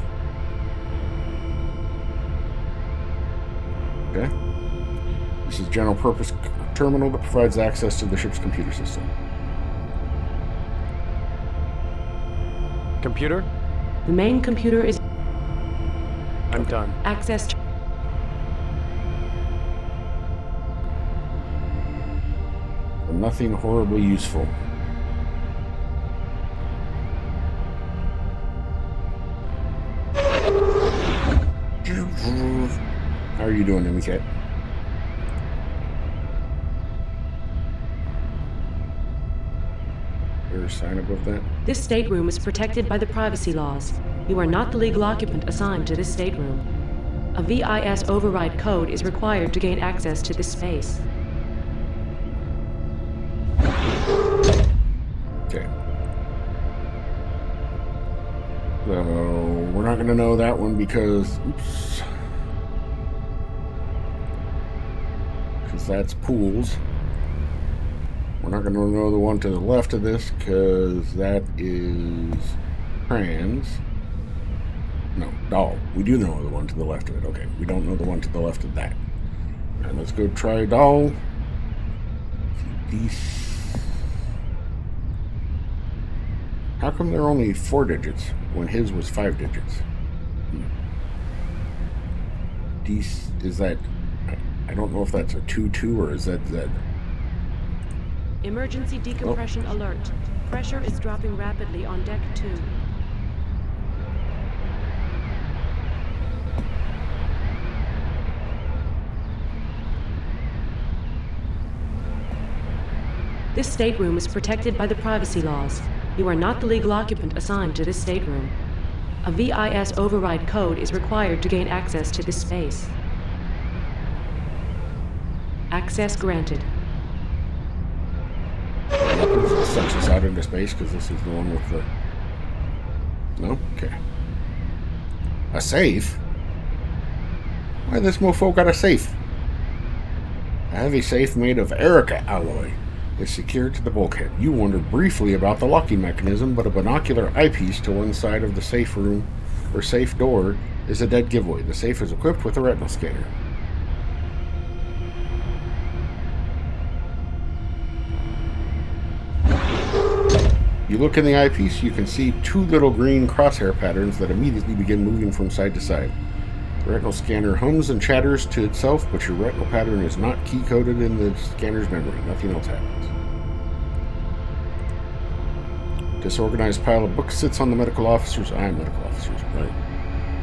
Okay. This is a general purpose terminal that provides access to the ship's computer system. Computer? The main computer is... I'm done. Access to... Nothing horribly useful. How are you doing, Emmy Cat? There's a sign above that. This stateroom is protected by the privacy laws. You are not the legal occupant assigned to this stateroom. A VIS override code is required to gain access to this space. Okay. So, we're not going to know that one because... Oops. Because that's pools. We're not going to know the one to the left of this because that is trans. No, doll. We do know the one to the left of it. Okay, we don't know the one to the left of that. All right, let's go try doll. How come they're only 4 digits when his was 5 digits? Is that... I don't know if that's a 2-2 or is that Z. Emergency decompression alert. Pressure is dropping rapidly on deck 2. This stateroom is protected by the privacy laws. You are not the legal occupant assigned to this stateroom. A VIS override code is required to gain access to this space. Access granted. Weapons such us out into space because this is the one with the... No? Okay. A safe? Why this mofo got a safe? A heavy safe made of Erica alloy is secured to the bulkhead. You wondered briefly about the locking mechanism, but a binocular eyepiece to one side of the safe room or safe door is a dead giveaway. The safe is equipped with a retinal scanner. You look in the eyepiece, you can see two little green crosshair patterns that immediately begin moving from side to side. The retinal scanner hums and chatters to itself, but your retinal pattern is not key-coded in the scanner's memory. Nothing else happens. Disorganized pile of books sits on the medical officer's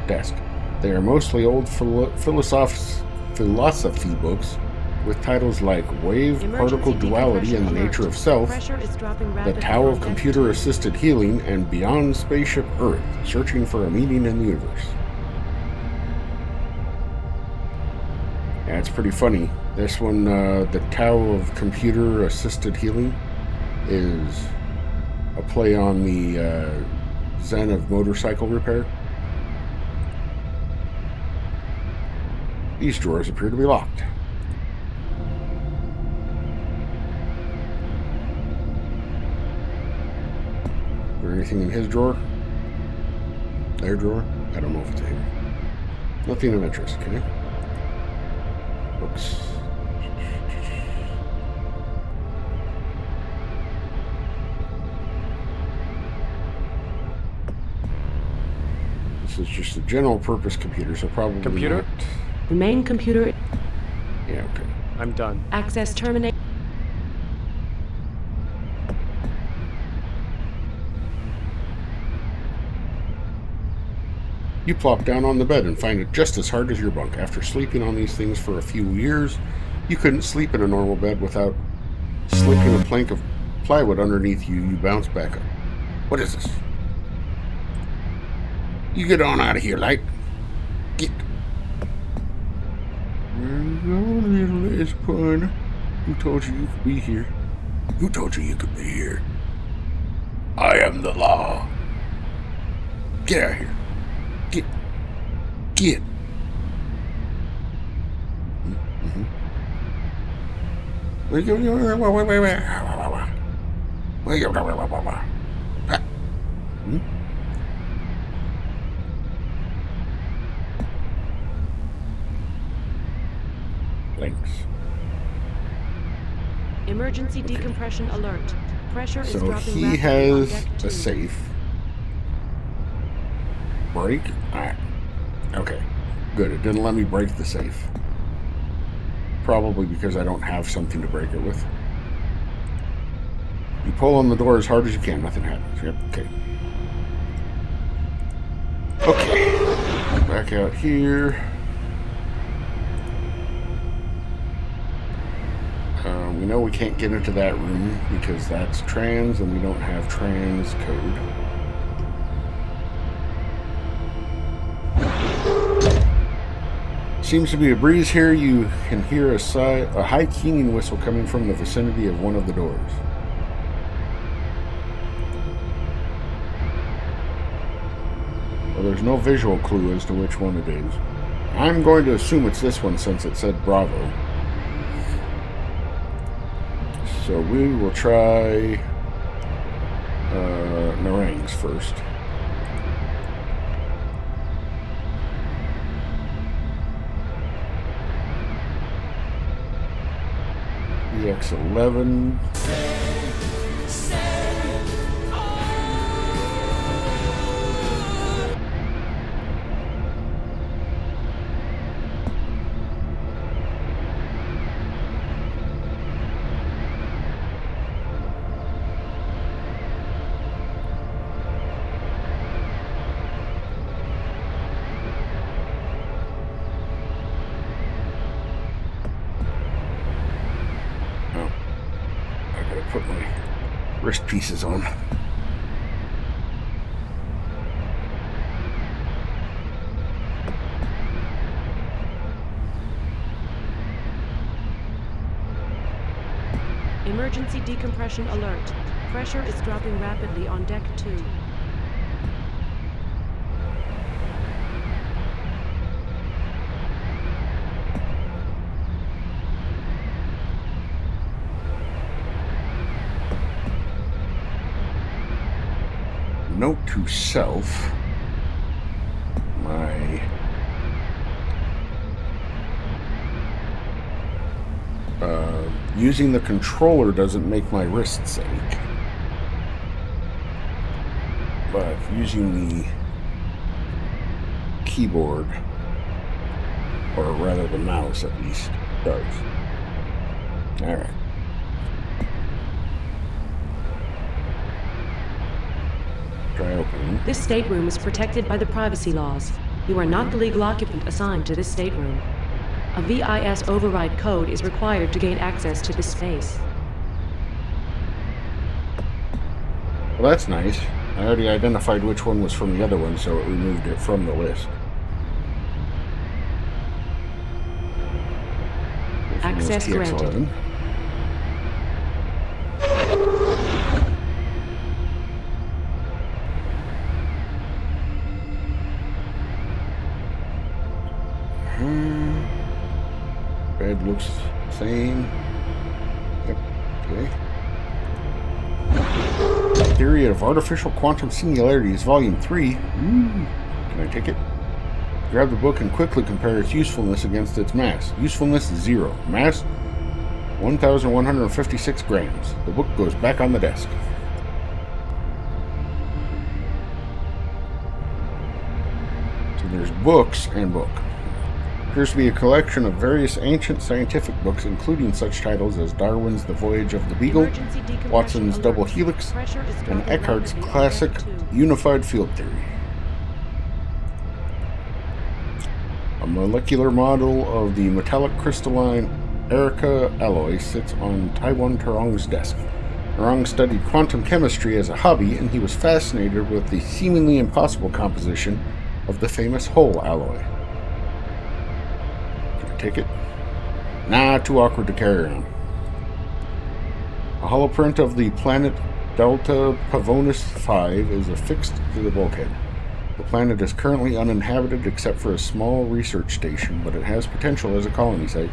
desk. They are mostly old philosophy books with titles like Wave-Particle Duality and the Nature of Self, The Tao of Computer-Assisted Healing, and Beyond Spaceship Earth, Searching for a Meaning in the Universe. Yeah, it's pretty funny. This one, The Tao of Computer-Assisted Healing, is a play on the Zen of motorcycle repair. These drawers appear to be locked. Is there anything in his drawer? Their drawer? I don't know if it's here. Nothing of interest, okay? Books. This is just a general purpose computer, so probably Computer? not. The main computer. Yeah, okay. I'm done. Access terminate. You plop down on the bed and find it just as hard as your bunk. After sleeping on these things for a few years, you couldn't sleep in a normal bed without slipping a plank of plywood underneath you. You bounce back up. What is this? You get on out of here, like. Get. Where you going, little ass pun? Who told you you could be here? Who told you you could be here? I am the law. Get out of here. Get. Mm-hmm. Links. Emergency decompression alert. Pressure is So dropping he rapidly has on deck 2. a safe. Break? Alright. Okay. Good. It didn't let me break the safe. Probably because I don't have something to break it with. You pull on the door as hard as you can. Nothing happens. Yep. Okay. Okay. Back out here. We know we can't get into that room because that's trans and we don't have trans code. Seems to be a breeze here. You can hear a high keening whistle coming from the vicinity of one of the doors. Well, there's no visual clue as to which one it is. I'm going to assume it's this one since it said Bravo. So we will try Narangs first. EX11. Put my wrist pieces on. Emergency decompression alert. Pressure is dropping rapidly on deck 2. Note to self. Using the controller doesn't make my wrists ache. But using the keyboard, or rather the mouse at least, does. Alright. Try opening. This stateroom is protected by the privacy laws. You are not the legal occupant assigned to this stateroom. A VIS override code is required to gain access to this space. Well, that's nice. I already identified which one was from the other one, so it removed it from the list. Access granted. Bed looks the same. Yep. Okay. Theory of Artificial Quantum Singularities, Volume 3. Can I take it? Grab the book and quickly compare its usefulness against its mass. Usefulness 0. Mass 1,156 grams. The book goes back on the desk. So there's books and book. Appears to be a collection of various ancient scientific books, including such titles as Darwin's The Voyage of the Beagle, Watson's Double Helix, and Eckhart's classic Unified Field Theory. A molecular model of the metallic crystalline Erica alloy sits on Taiwan Tarong's desk. Tarong studied quantum chemistry as a hobby, and he was fascinated with the seemingly impossible composition of the famous Hull alloy. Take it? Nah, too awkward to carry around. A holoprint of the planet Delta Pavonis 5 is affixed to the bulkhead. The planet is currently uninhabited except for a small research station, but it has potential as a colony site.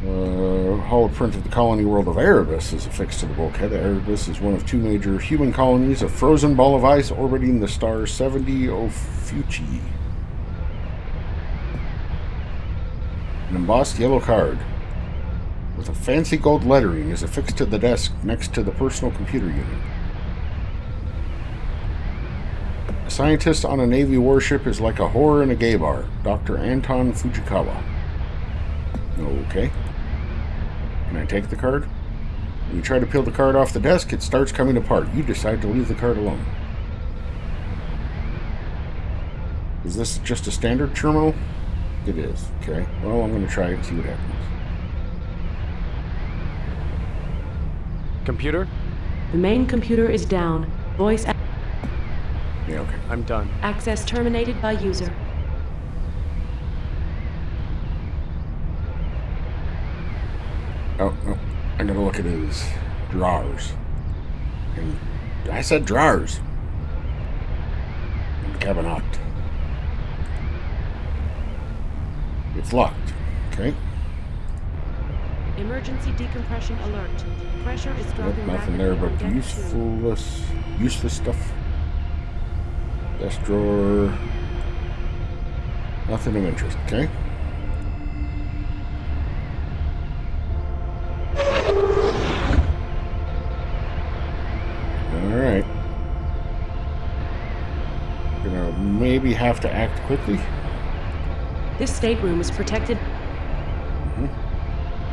Holoprint of the colony world of Erebus is affixed to the bulkhead. Erebus is one of 2 major human colonies, a frozen ball of ice orbiting the star 70 Ophiuchi. An embossed yellow card with a fancy gold lettering is affixed to the desk next to the personal computer unit. A scientist on a Navy warship is like a whore in a gay bar. Dr. Anton Fujikawa. Okay. Can I take the card? When you try to peel the card off the desk, it starts coming apart. You decide to leave the card alone. Is this just a standard terminal? It is. Okay. Well, I'm going to try it and see what happens. Computer? The main computer is down. Voice... Yeah, okay. I'm done. Access terminated by user. Oh, no. I gotta look at his drawers. And I said drawers. And cabinet. It's locked. Okay. Emergency decompression alert. Pressure is dropping Nothing there but useless stuff. Desk drawer. Nothing of interest. Okay. Alright. Gonna maybe have to act quickly. This stateroom is protected.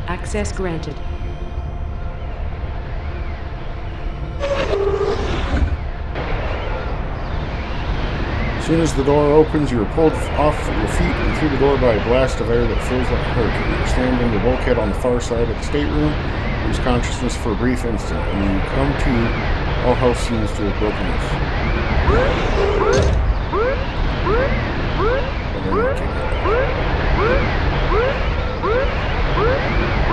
Access granted. As soon as the door opens, you are pulled off your feet and through the door by a blast of air that feels like a hurricane. You're slammed into the bulkhead on the far side of the stateroom, lose consciousness for a brief instant, and when you come to, all health seems to have broken loose. And then you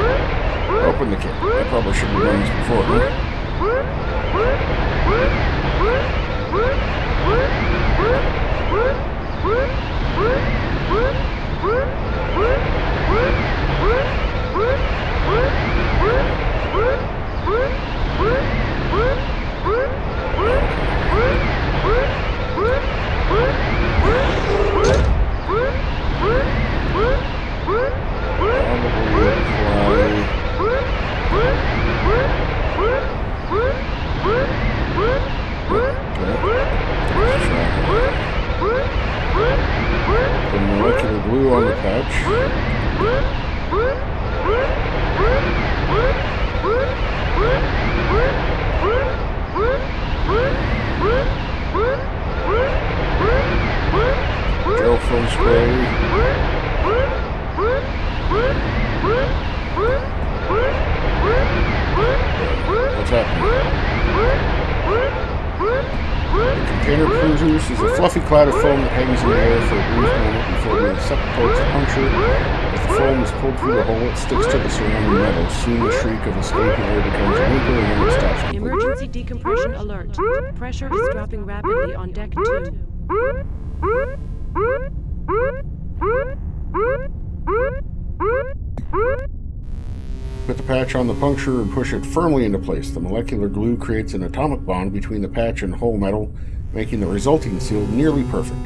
some molecular glue on the patch. Gel foam spray. What's happening? The container produces a fluffy cloud of foam that hangs in the air for a brief moment before being sucked towards the puncture. As the foam is pulled through the hole, it sticks to the surrounding metal. Soon the shriek of escaping air becomes a whimper and then it stops completely. Emergency decompression alert. Pressure is dropping rapidly on deck 2. Put the patch on the puncture and push it firmly into place. The molecular glue creates an atomic bond between the patch and whole metal, making the resulting seal nearly perfect.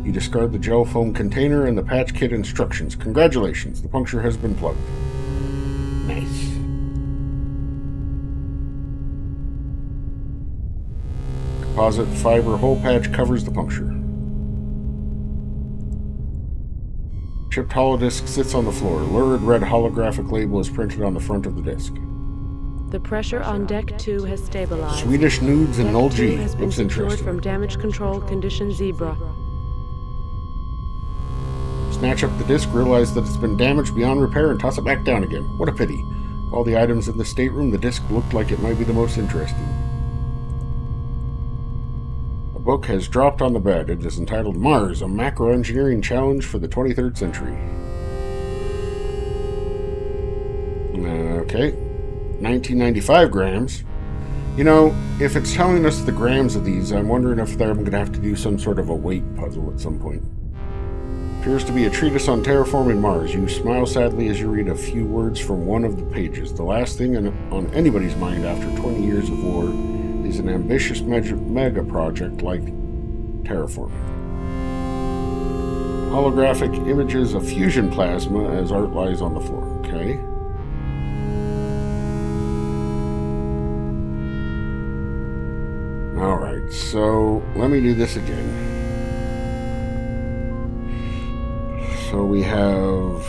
You discard the gel foam container and the patch kit instructions. Congratulations, the puncture has been plugged. Nice. Composite fiber hole patch covers the puncture. Chipped holodisc sits on the floor. Lurid red holographic label is printed on the front of the disc. The pressure on deck 2 has stabilized. Swedish nudes and null G. Has been Looks secured interesting. from damage control condition Zebra. Snatch up the disc, realize that it's been damaged beyond repair, and toss it back down again. What a pity. Of all the items in the stateroom, the disc looked like it might be the most interesting. A book has dropped on the bed. It is entitled Mars, a Macro-Engineering Challenge for the 23rd Century. Okay. 1995 grams. You know, if it's telling us the grams of these, I'm wondering if I'm going to have to do some sort of a weight puzzle at some point. Appears to be a treatise on terraforming Mars. You smile sadly as you read a few words from one of the pages. The last thing on anybody's mind after 20 years of war is an ambitious mega project like terraforming. Holographic images of fusion plasma as art lies on the floor. Okay. Alright, so let me do this again. So we have...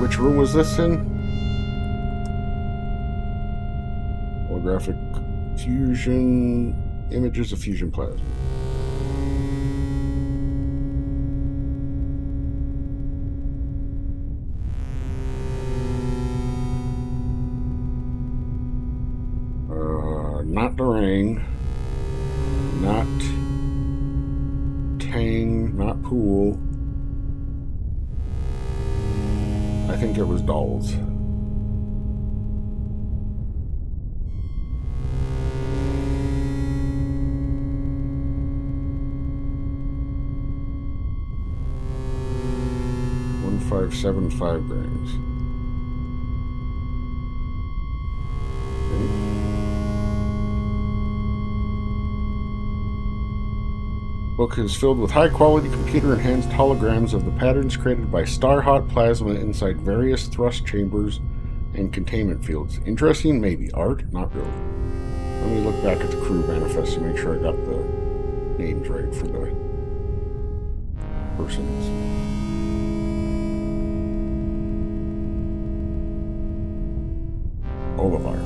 Which room was this in? Holographic fusion... Images of fusion plasma. Not Durang. Not... Tang, not Pool. I think it was Dolls. $1,575 grams. Book is filled with high-quality computer-enhanced holograms of the patterns created by star-hot plasma inside various thrust chambers and containment fields. Interesting? Maybe. Art? Not really. Let me look back at the crew manifest to make sure I got the names right for the persons. Olivar.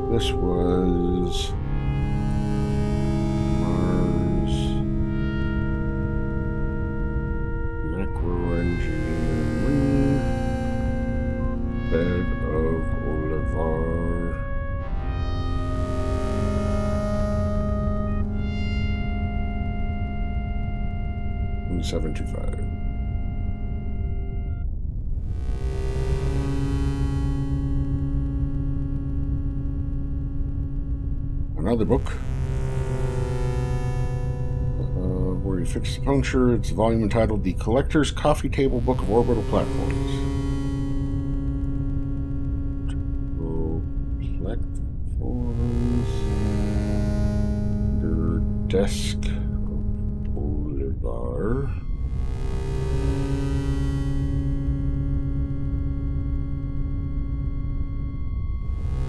This was Mars Macro-Engineering Bed of Olivar. $1,725. Another book where you fix the puncture. It's a volume entitled The Collector's Coffee Table Book of Orbital Platforms. Platforms. desk. Bolivar.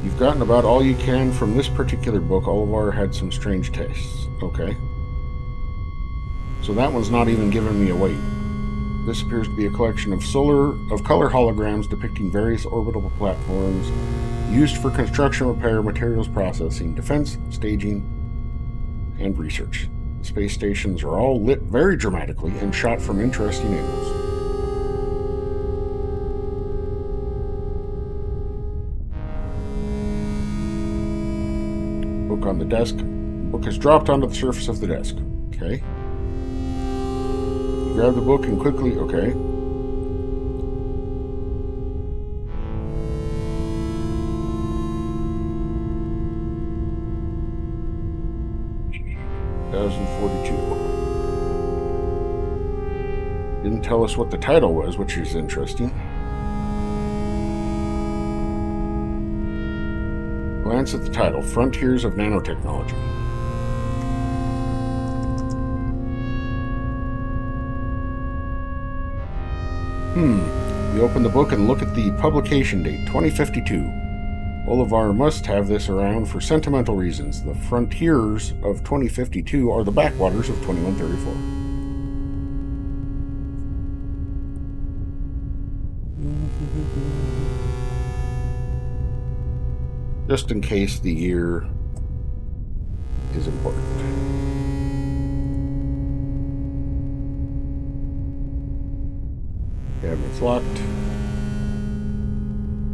You've gotten about all you can from this particular book. Olivar had some strange tastes. Okay. So that one's not even giving me a weight. This appears to be a collection of color holograms depicting various orbital platforms used for construction, repair, materials processing, defense, staging, and research. The space stations are all lit very dramatically and shot from interesting angles. Book on the desk. Book has dropped onto the surface of the desk. Okay. You grab the book and quickly... Okay. Didn't tell us what the title was, which is interesting. Glance at the title, Frontiers of Nanotechnology. You open the book and look at the publication date, 2052. Olivar must have this around for sentimental reasons. The frontiers of 2052 are the backwaters of 2134. Just in case the year is important. Cabinet's locked.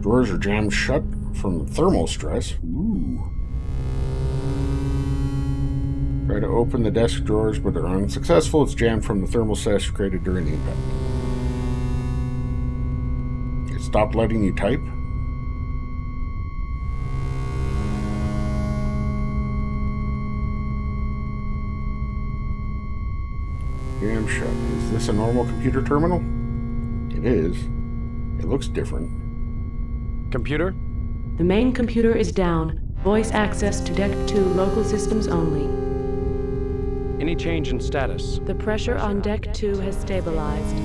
Drawers are jammed shut from thermal stress. Ooh. Try to open the desk drawers, but they're unsuccessful. It's jammed from the thermal stress created during the impact. It stopped letting you type. Jam shut. Is this a normal computer terminal? It is. It looks different. Computer? The main computer is down. Voice access to Deck 2 local systems only. Any change in status? The pressure on Deck 2 has stabilized.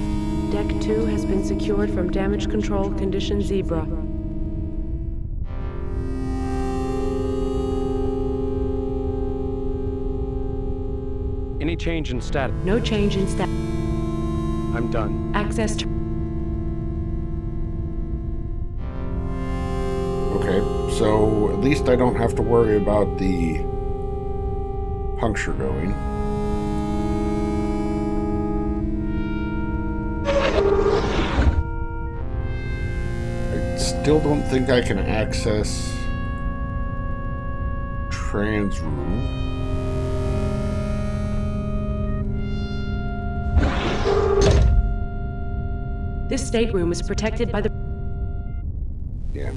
Deck 2 has been secured from damage control condition Zebra. Any change in status? No change in status. I'm done. Access to... Okay, so at least I don't have to worry about the puncture going. I still don't think I can access trans room. This stateroom is protected by the... Yeah.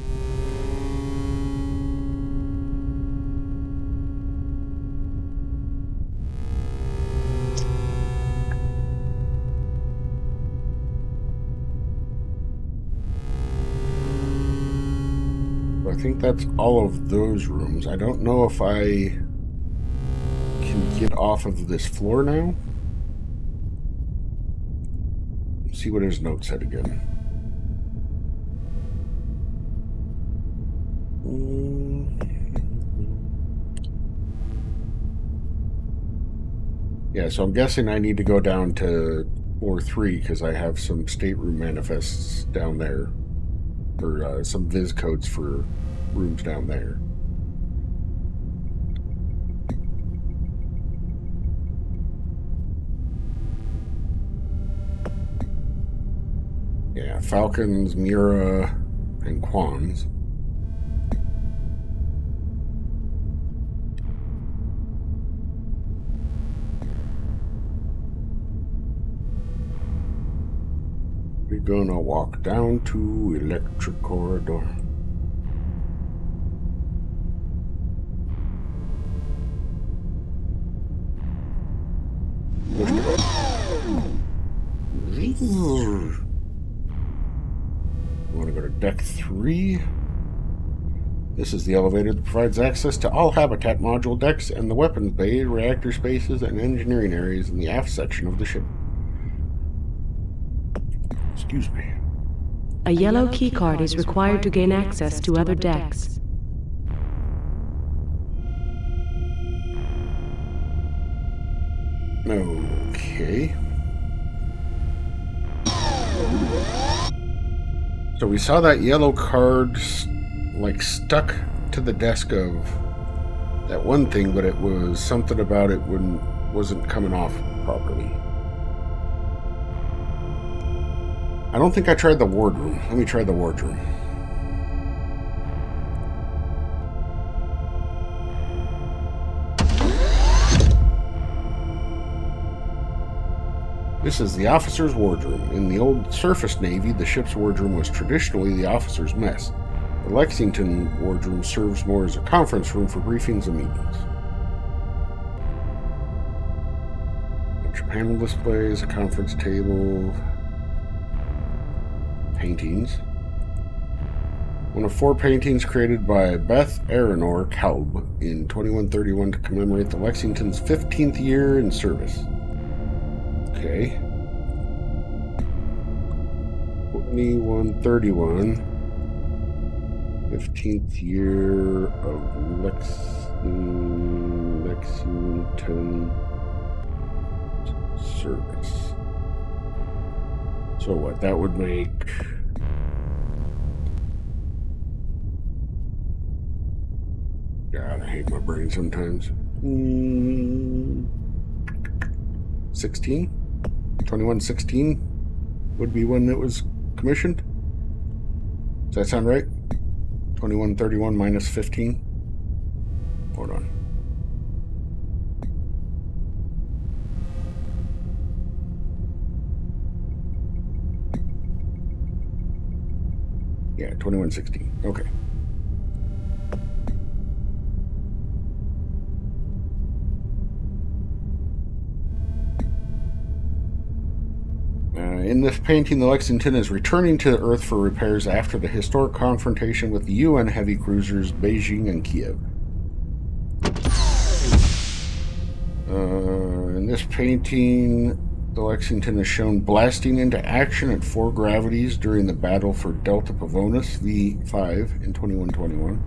I think that's all of those rooms. I don't know if I can get off of this floor now. See what his note said again. Yeah, so I'm guessing I need to go down to floor 3 because I have some stateroom manifests down there. Or some viz codes for rooms down there. Yeah, Falcons, Mira, and Quans. We're gonna walk down to electric corridor. Want to go to deck 3? This is the elevator that provides access to all habitat module decks and the weapons bay, reactor spaces, and engineering areas in the aft section of the ship. Excuse me. A yellow keycard is required to gain access to other decks. Okay. So we saw that yellow card like stuck to the desk of that one thing, but it was something about it wasn't coming off properly. I don't think I tried the wardroom. Let me try the wardroom. This is the officer's wardroom. In the old surface navy, the ship's wardroom was traditionally the officer's mess. The Lexington wardroom serves more as a conference room for briefings and meetings. Bunch of panel displays, a conference table, paintings. One of 4 paintings created by Beth Aronor Kalb in 2131 to commemorate the Lexington's 15th year in service. Okay. 2131. 15th year of Lexington service. So what? That would make... God, I hate my brain sometimes. 16? 2116 would be when it was commissioned. Does that sound right? 2131 minus 15? Hold on. Yeah, 2116. Okay. In this painting, the Lexington is returning to Earth for repairs after the historic confrontation with the UN heavy cruisers Beijing and Kiev. In this painting, the Lexington is shown blasting into action at 4 gravities during the battle for Delta Pavonis V5 in 2121.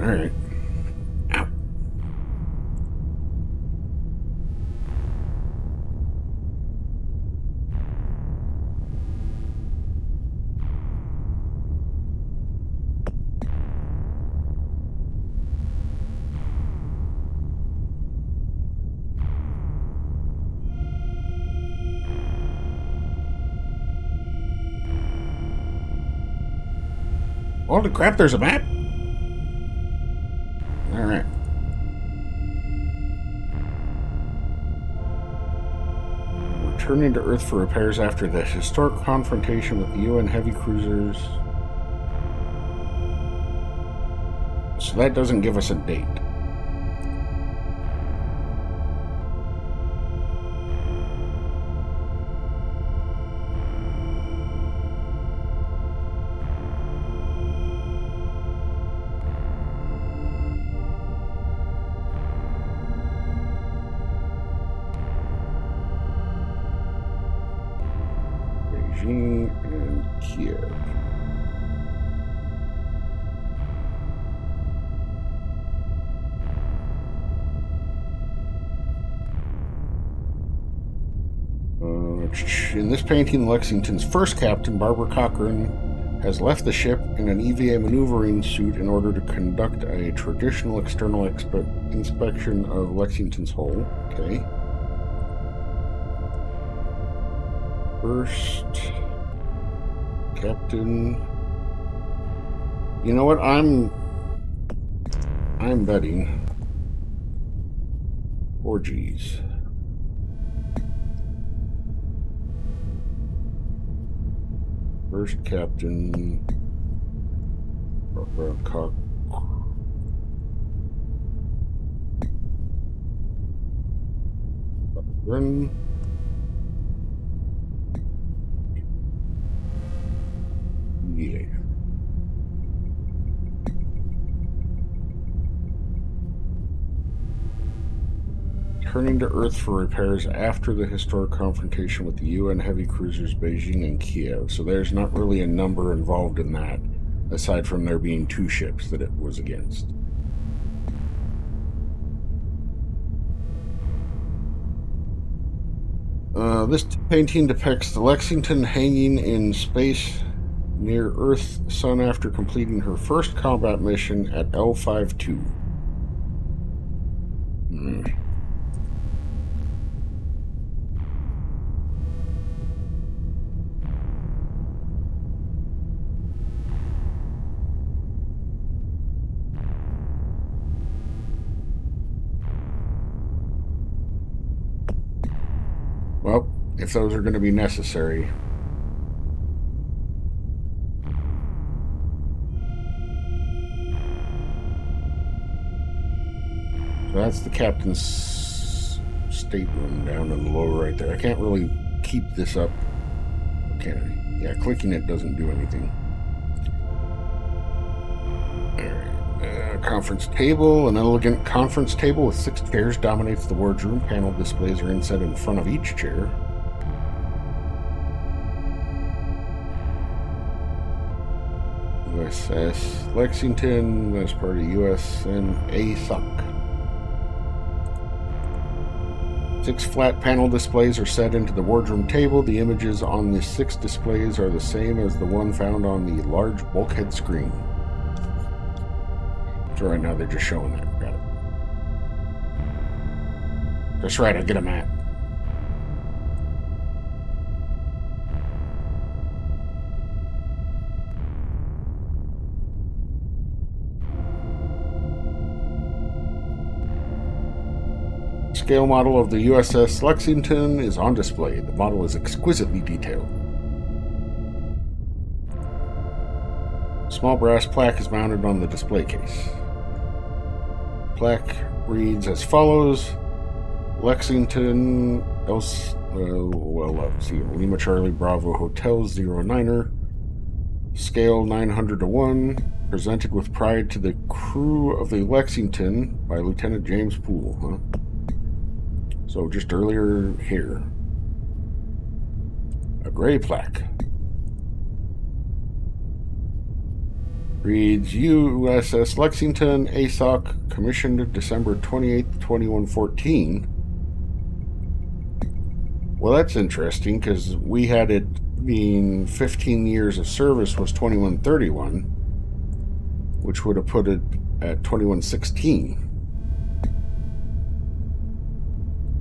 Alright. Ow. Holy crap, there's a map? Alright. Returning to Earth for repairs after the historic confrontation with the UN heavy cruisers. So that doesn't give us a date. Beijing and Kiev. In this painting, Lexington's first captain, Barbara Cochran, has left the ship in an EVA maneuvering suit in order to conduct a traditional external inspection of Lexington's hull. Okay. First captain. You know what? I'm betting 4 G's. First captain. Cochran. Yeah. returning to Earth for repairs after the historic confrontation with the UN heavy cruisers Beijing and Kiev. So there's not really a number involved in that, aside from there being 2 ships that it was against. This painting depicts the Lexington hanging in space near Earth Sun after completing her first combat mission at L52. Well, if those are going to be necessary. So that's the captain's stateroom down in the lower right there. I can't really keep this up, can I? Yeah, clicking it doesn't do anything. Alright. Conference table. An elegant conference table with 6 chairs dominates the wardroom. Panel displays are inset in front of each chair. USS Lexington as part of USN SOC. 6 flat panel displays are set into the wardroom table. The images on the 6 displays are the same as the one found on the large bulkhead screen. So right now they're just showing that. Got it. That's right, I get a map. Scale model of the USS Lexington is on display. The model is exquisitely detailed. Small brass plaque is mounted on the display case. Plaque reads as follows: Lexington, Lima Charlie Bravo Hotel 09er, scale 900:1, presented with pride to the crew of the Lexington by Lieutenant James Poole. Huh? So just earlier here. A gray plaque. Reads USS Lexington, ASOC, commissioned December 28th, 2114. Well, that's interesting, because we had it being 15 years of service was 2131, which would have put it at 2116.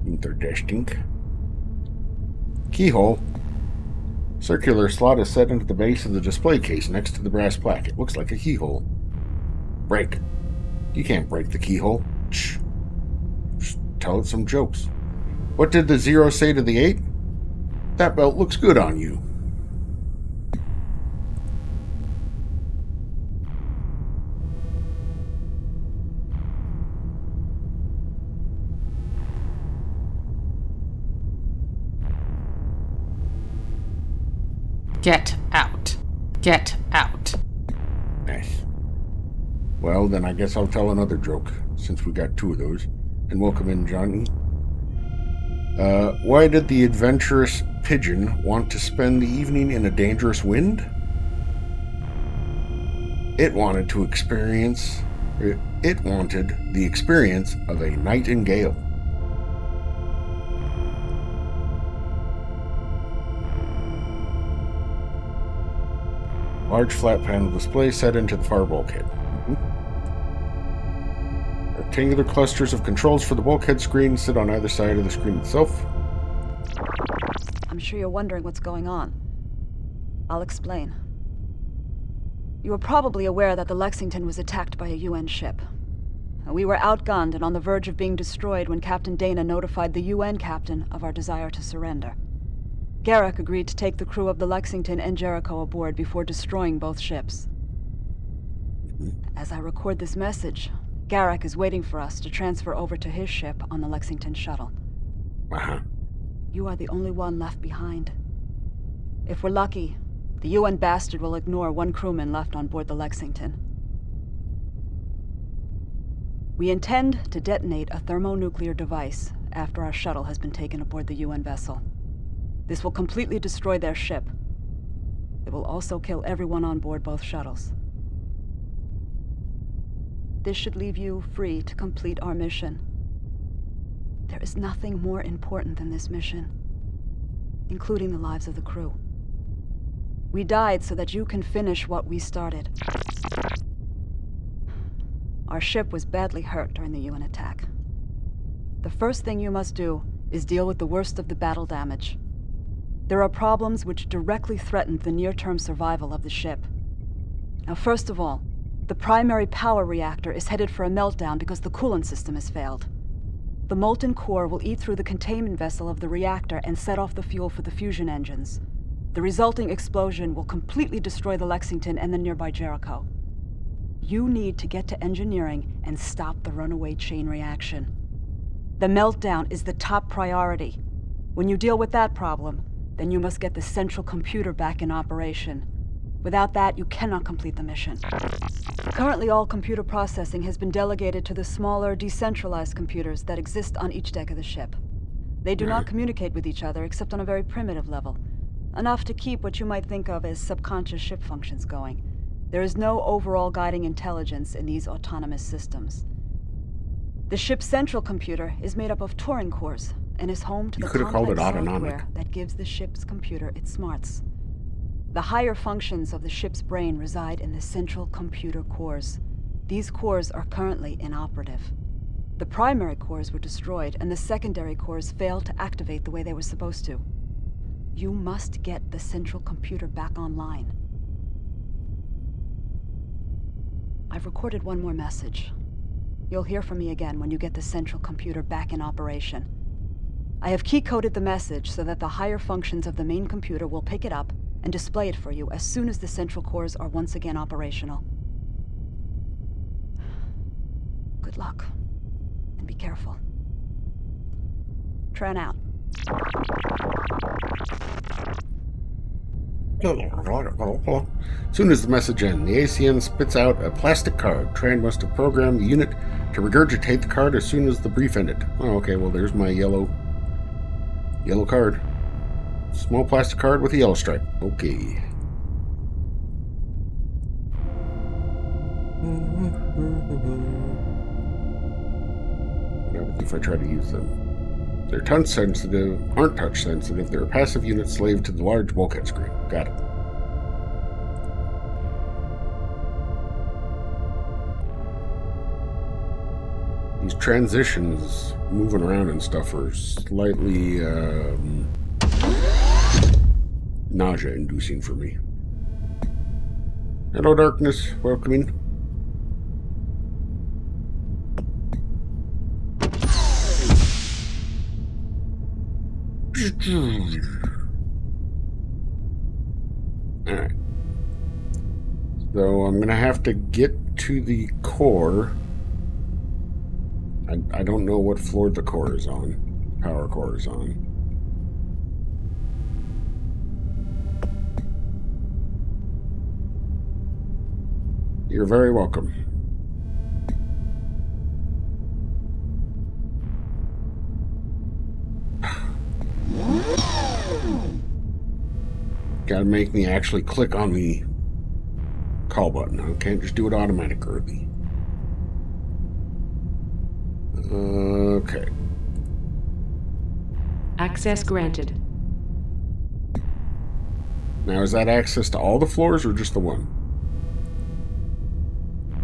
Interesting. Keyhole. Circular slot is set into the base of the display case next to the brass plaque. It looks like a keyhole. Break. You can't break the keyhole. Shh. Just tell it some jokes. What did the 0 say to the 8? That belt looks good on you. Get out. Get out. Nice. Well, then I guess I'll tell another joke, since we got 2 of those. And welcome in, Johnny. Why did the adventurous pigeon want to spend the evening in a dangerous wind? It wanted the experience of a nightingale. Large flat panel display set into the far bulkhead. Rectangular clusters of controls for the bulkhead screen sit on either side of the screen itself. I'm sure you're wondering what's going on. I'll explain. You are probably aware that the Lexington was attacked by a UN ship. We were outgunned and on the verge of being destroyed when Captain Dana notified the UN captain of our desire to surrender. Garrick agreed to take the crew of the Lexington and Jericho aboard before destroying both ships. As I record this message, Garrick is waiting for us to transfer over to his ship on the Lexington shuttle. You are the only one left behind. If we're lucky, the UN bastard will ignore one crewman left on board the Lexington. We intend to detonate a thermonuclear device after our shuttle has been taken aboard the UN vessel. This will completely destroy their ship. It will also kill everyone on board both shuttles. This should leave you free to complete our mission. There is nothing more important than this mission, including the lives of the crew. We died so that you can finish what we started. Our ship was badly hurt during the UN attack. The first thing you must do is deal with the worst of the battle damage. There are problems which directly threaten the near-term survival of the ship. Now, first of all, the primary power reactor is headed for a meltdown because the coolant system has failed. The molten core will eat through the containment vessel of the reactor and set off the fuel for the fusion engines. The resulting explosion will completely destroy the Lexington and the nearby Jericho. You need to get to engineering and stop the runaway chain reaction. The meltdown is the top priority. When you deal with that problem, then you must get the central computer back in operation. Without that, you cannot complete the mission. Currently, all computer processing has been delegated to the smaller, decentralized computers that exist on each deck of the ship. They do not communicate with each other except on a very primitive level, enough to keep what you might think of as subconscious ship functions going. There is no overall guiding intelligence in these autonomous systems. The ship's central computer is made up of Turing cores and is home to the complex software that gives the ship's computer its smarts. The higher functions of the ship's brain reside in the central computer cores. These cores are currently inoperative. The primary cores were destroyed, and the secondary cores failed to activate the way they were supposed to. You must get the central computer back online. I've recorded one more message. You'll hear from me again when you get the central computer back in operation. I have key-coded the message so that the higher functions of the main computer will pick it up and display it for you as soon as the central cores are once again operational. Good luck, and be careful. Tran out. As soon as the message ends, the ACN spits out a plastic card. Tran must have programmed the unit to regurgitate the card as soon as the brief ended. Oh, okay, well, there's my yellow card. Small plastic card with a yellow stripe. Okay. What happens if I try to use them? They're touch sensitive, aren't touch sensitive. They're a passive unit slave to the large bulkhead screen. Got it. These transitions moving around and stuff are slightly nausea-inducing for me. Hello, darkness. Welcome in. Alright. So I'm going to have to get to the core. I don't know what floor the core is on. Power core is on. You're very welcome. Gotta make me actually click on the call button. I can't just do it automatically. Okay. Access granted. Now, is that access to all the floors or just the one?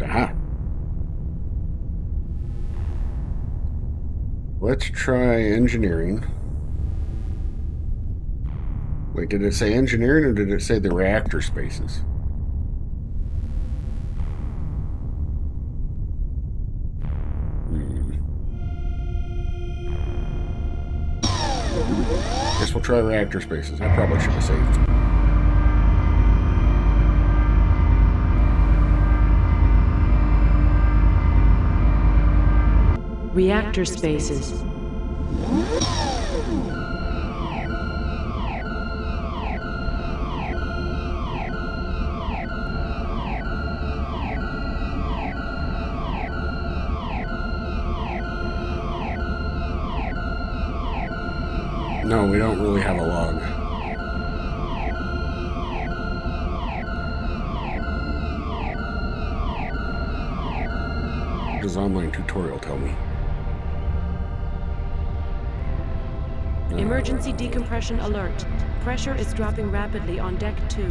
Aha. Let's try engineering. Wait, did it say engineering or did it say the reactor spaces? Guess we'll try reactor spaces. I probably should have saved. Reactor spaces. No, we don't really have a log. What does online tutorial tell me? Emergency decompression alert. Pressure is dropping rapidly on deck 2.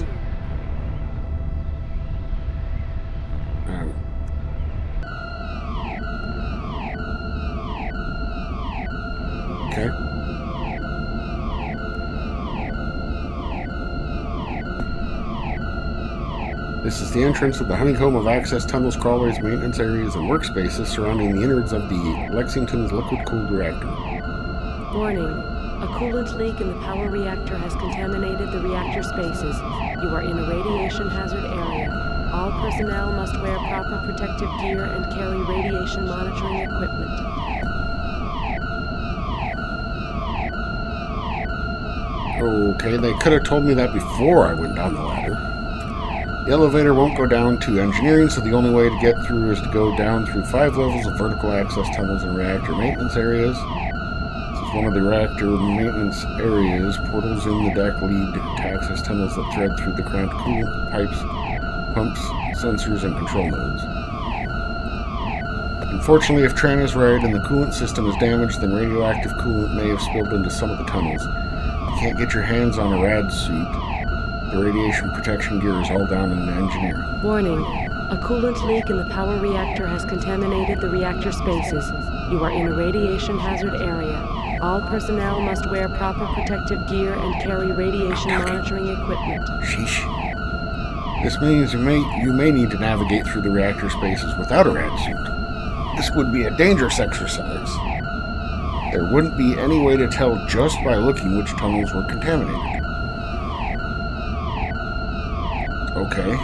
Okay. This is the entrance of the honeycomb of access tunnels, crawlways, maintenance areas, and workspaces surrounding the innards of the Lexington's liquid-cooled reactor. Warning. A coolant leak in the power reactor has contaminated the reactor spaces. You are in a radiation hazard area. All personnel must wear proper protective gear and carry radiation monitoring equipment. Okay, they could have told me that before I went down the ladder. The elevator won't go down to engineering, so the only way to get through is to go down through 5 levels of vertical access tunnels and reactor maintenance areas. One of the reactor maintenance areas, portals in the deck lead to access tunnels that thread through the cramped coolant pipes, pumps, sensors, and control nodes. Unfortunately, if Tran is right and the coolant system is damaged, then radioactive coolant may have spilled into some of the tunnels. You can't get your hands on a rad suit. The radiation protection gear is all down in the engineering. Warning. A coolant leak in the power reactor has contaminated the reactor spaces. You are in a radiation hazard area. All personnel must wear proper protective gear and carry radiation monitoring equipment. Sheesh. This means you may need to navigate through the reactor spaces without a rad suit. This would be a dangerous exercise. There wouldn't be any way to tell just by looking which tunnels were contaminated. Okay.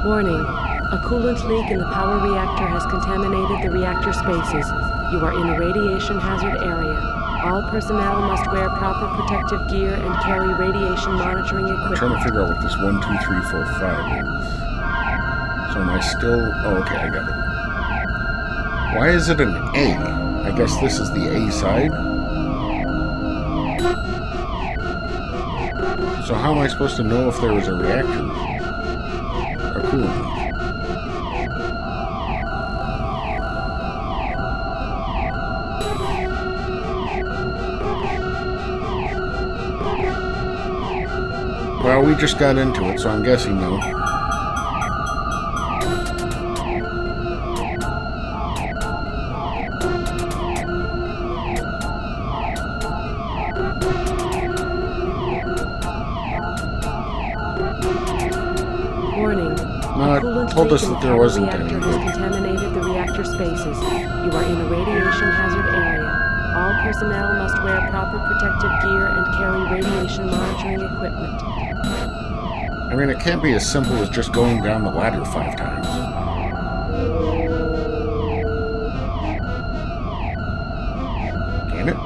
Warning. A coolant leak in the power reactor has contaminated the reactor spaces. You are in a radiation hazard area. All personnel must wear proper protective gear and carry radiation monitoring equipment. I'm trying to figure out what this 1, 2, 3, 4, 5 is. So am I still... Oh, okay, I got it. Why is it an A? I guess this is the A side. So how am I supposed to know if there was a reactor? A coolant leak? Well, we just got into it, so I'm guessing no. Warning. No, it told us that there wasn't any. The reactor has contaminated the reactor spaces. You are in a radiation hazard area. All personnel must wear proper protective gear and carry radiation monitoring equipment. I mean, it can't be as simple as just going down the ladder 5 times. Can it?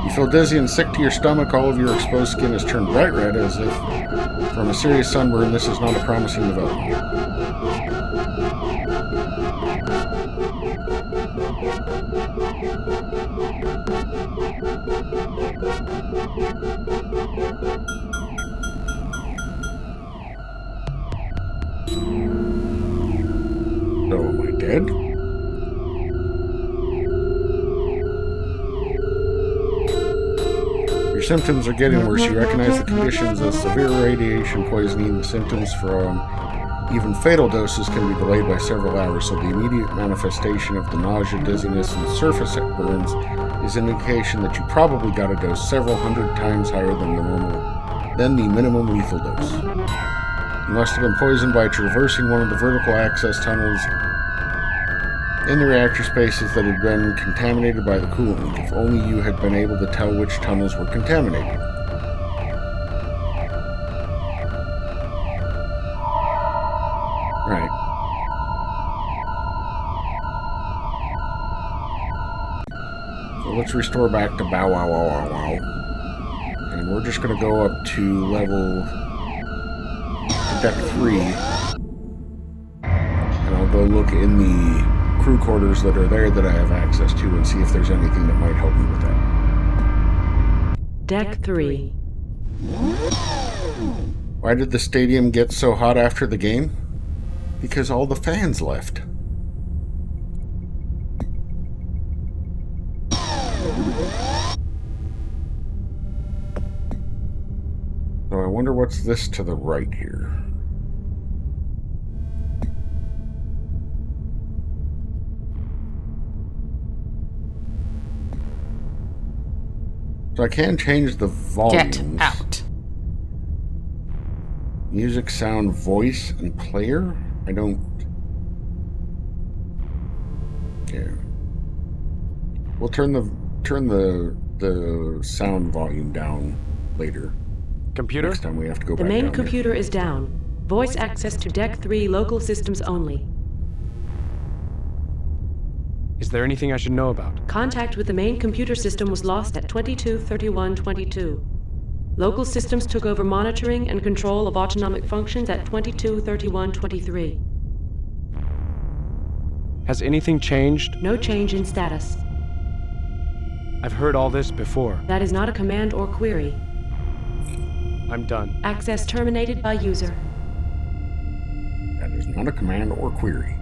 You feel dizzy and sick to your stomach. All of your exposed skin has turned bright red, as if from a serious sunburn. This is not a promising development. Oh, am I dead? Your symptoms are getting worse. You recognize the conditions as severe radiation poisoning. The symptoms from even fatal doses can be delayed by several hours, so the immediate manifestation of the nausea, dizziness, and surface burns is an indication that you probably got a dose several hundred times higher than the minimum lethal dose. You must have been poisoned by traversing one of the vertical access tunnels in the reactor spaces that had been contaminated by the coolant leak. If only you had been able to tell which tunnels were contaminated. Right. So let's restore back to bow wow wow wow wow. And we're just going to go up to level deck 3. And I'll go look in the crew quarters that are there that I have access to and see if there's anything that might help me with that. Deck 3. Why did the stadium get so hot after the game? Because all the fans left. So I wonder what's this to the right here. So I can change the volumes. Get out. Music, sound, voice, and player? I don't... Yeah. We'll turn the sound volume down later. Computer? Next time we have to go The back main down computer there. is down. Voice access to Deck 3 local systems only. Is there anything I should know about? Contact with the main computer system was lost at 22:31:22. Local systems took over monitoring and control of autonomic functions at 22:31:23. Has anything changed? No change in status. I've heard all this before. That is not a command or query. I'm done. Access terminated by user. That is not a command or query.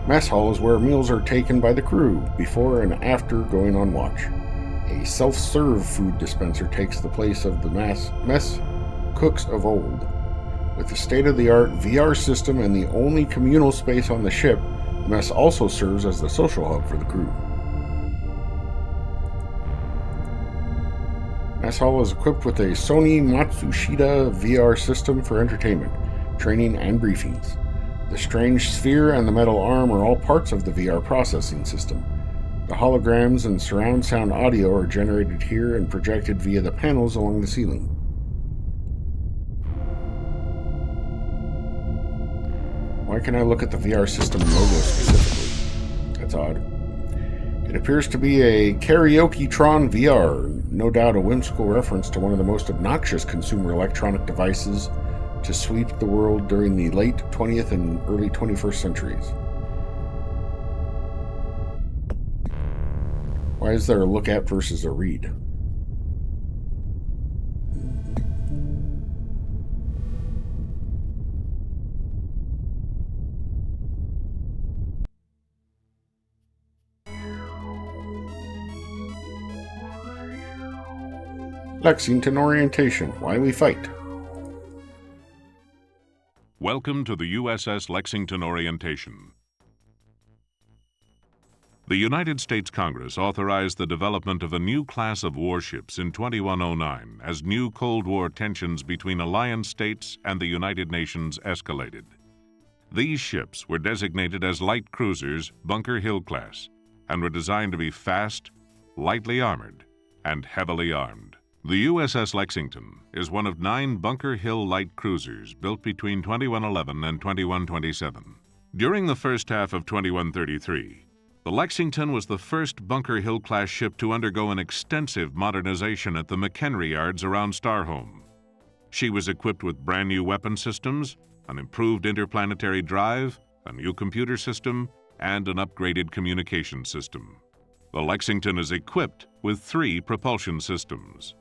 Mess hall is where meals are taken by the crew before and after going on watch. A self-serve food dispenser takes the place of the mess cooks of old. With the state-of-the-art VR system and the only communal space on the ship, the mess also serves as the social hub for the crew. Mess hall is equipped with a Sony Matsushita VR system for entertainment, training, and briefings. The strange sphere and the metal arm are all parts of the VR processing system. The holograms and surround sound audio are generated here and projected via the panels along the ceiling. Why can I look at the VR system logo specifically? That's odd. It appears to be a Karaoke-tron VR, no doubt a whimsical reference to one of the most obnoxious consumer electronic devices to sweep the world during the late 20th and early 21st centuries. Why is there a look at versus a read? Lexington orientation. Why we fight. Welcome to the USS Lexington orientation. The United States Congress authorized the development of a new class of warships in 2109 as new Cold War tensions between alliance states and the United Nations escalated. These ships were designated as light cruisers Bunker Hill class and were designed to be fast, lightly armored, and heavily armed. The USS Lexington is one of 9 Bunker Hill light cruisers built between 2111 and 2127. During the first half of 2133, the Lexington was the first Bunker Hill-class ship to undergo an extensive modernization at the McHenry yards around Starhome. She was equipped with brand-new weapon systems, an improved interplanetary drive, a new computer system, and an upgraded communication system. The Lexington is equipped with 3 propulsion systems.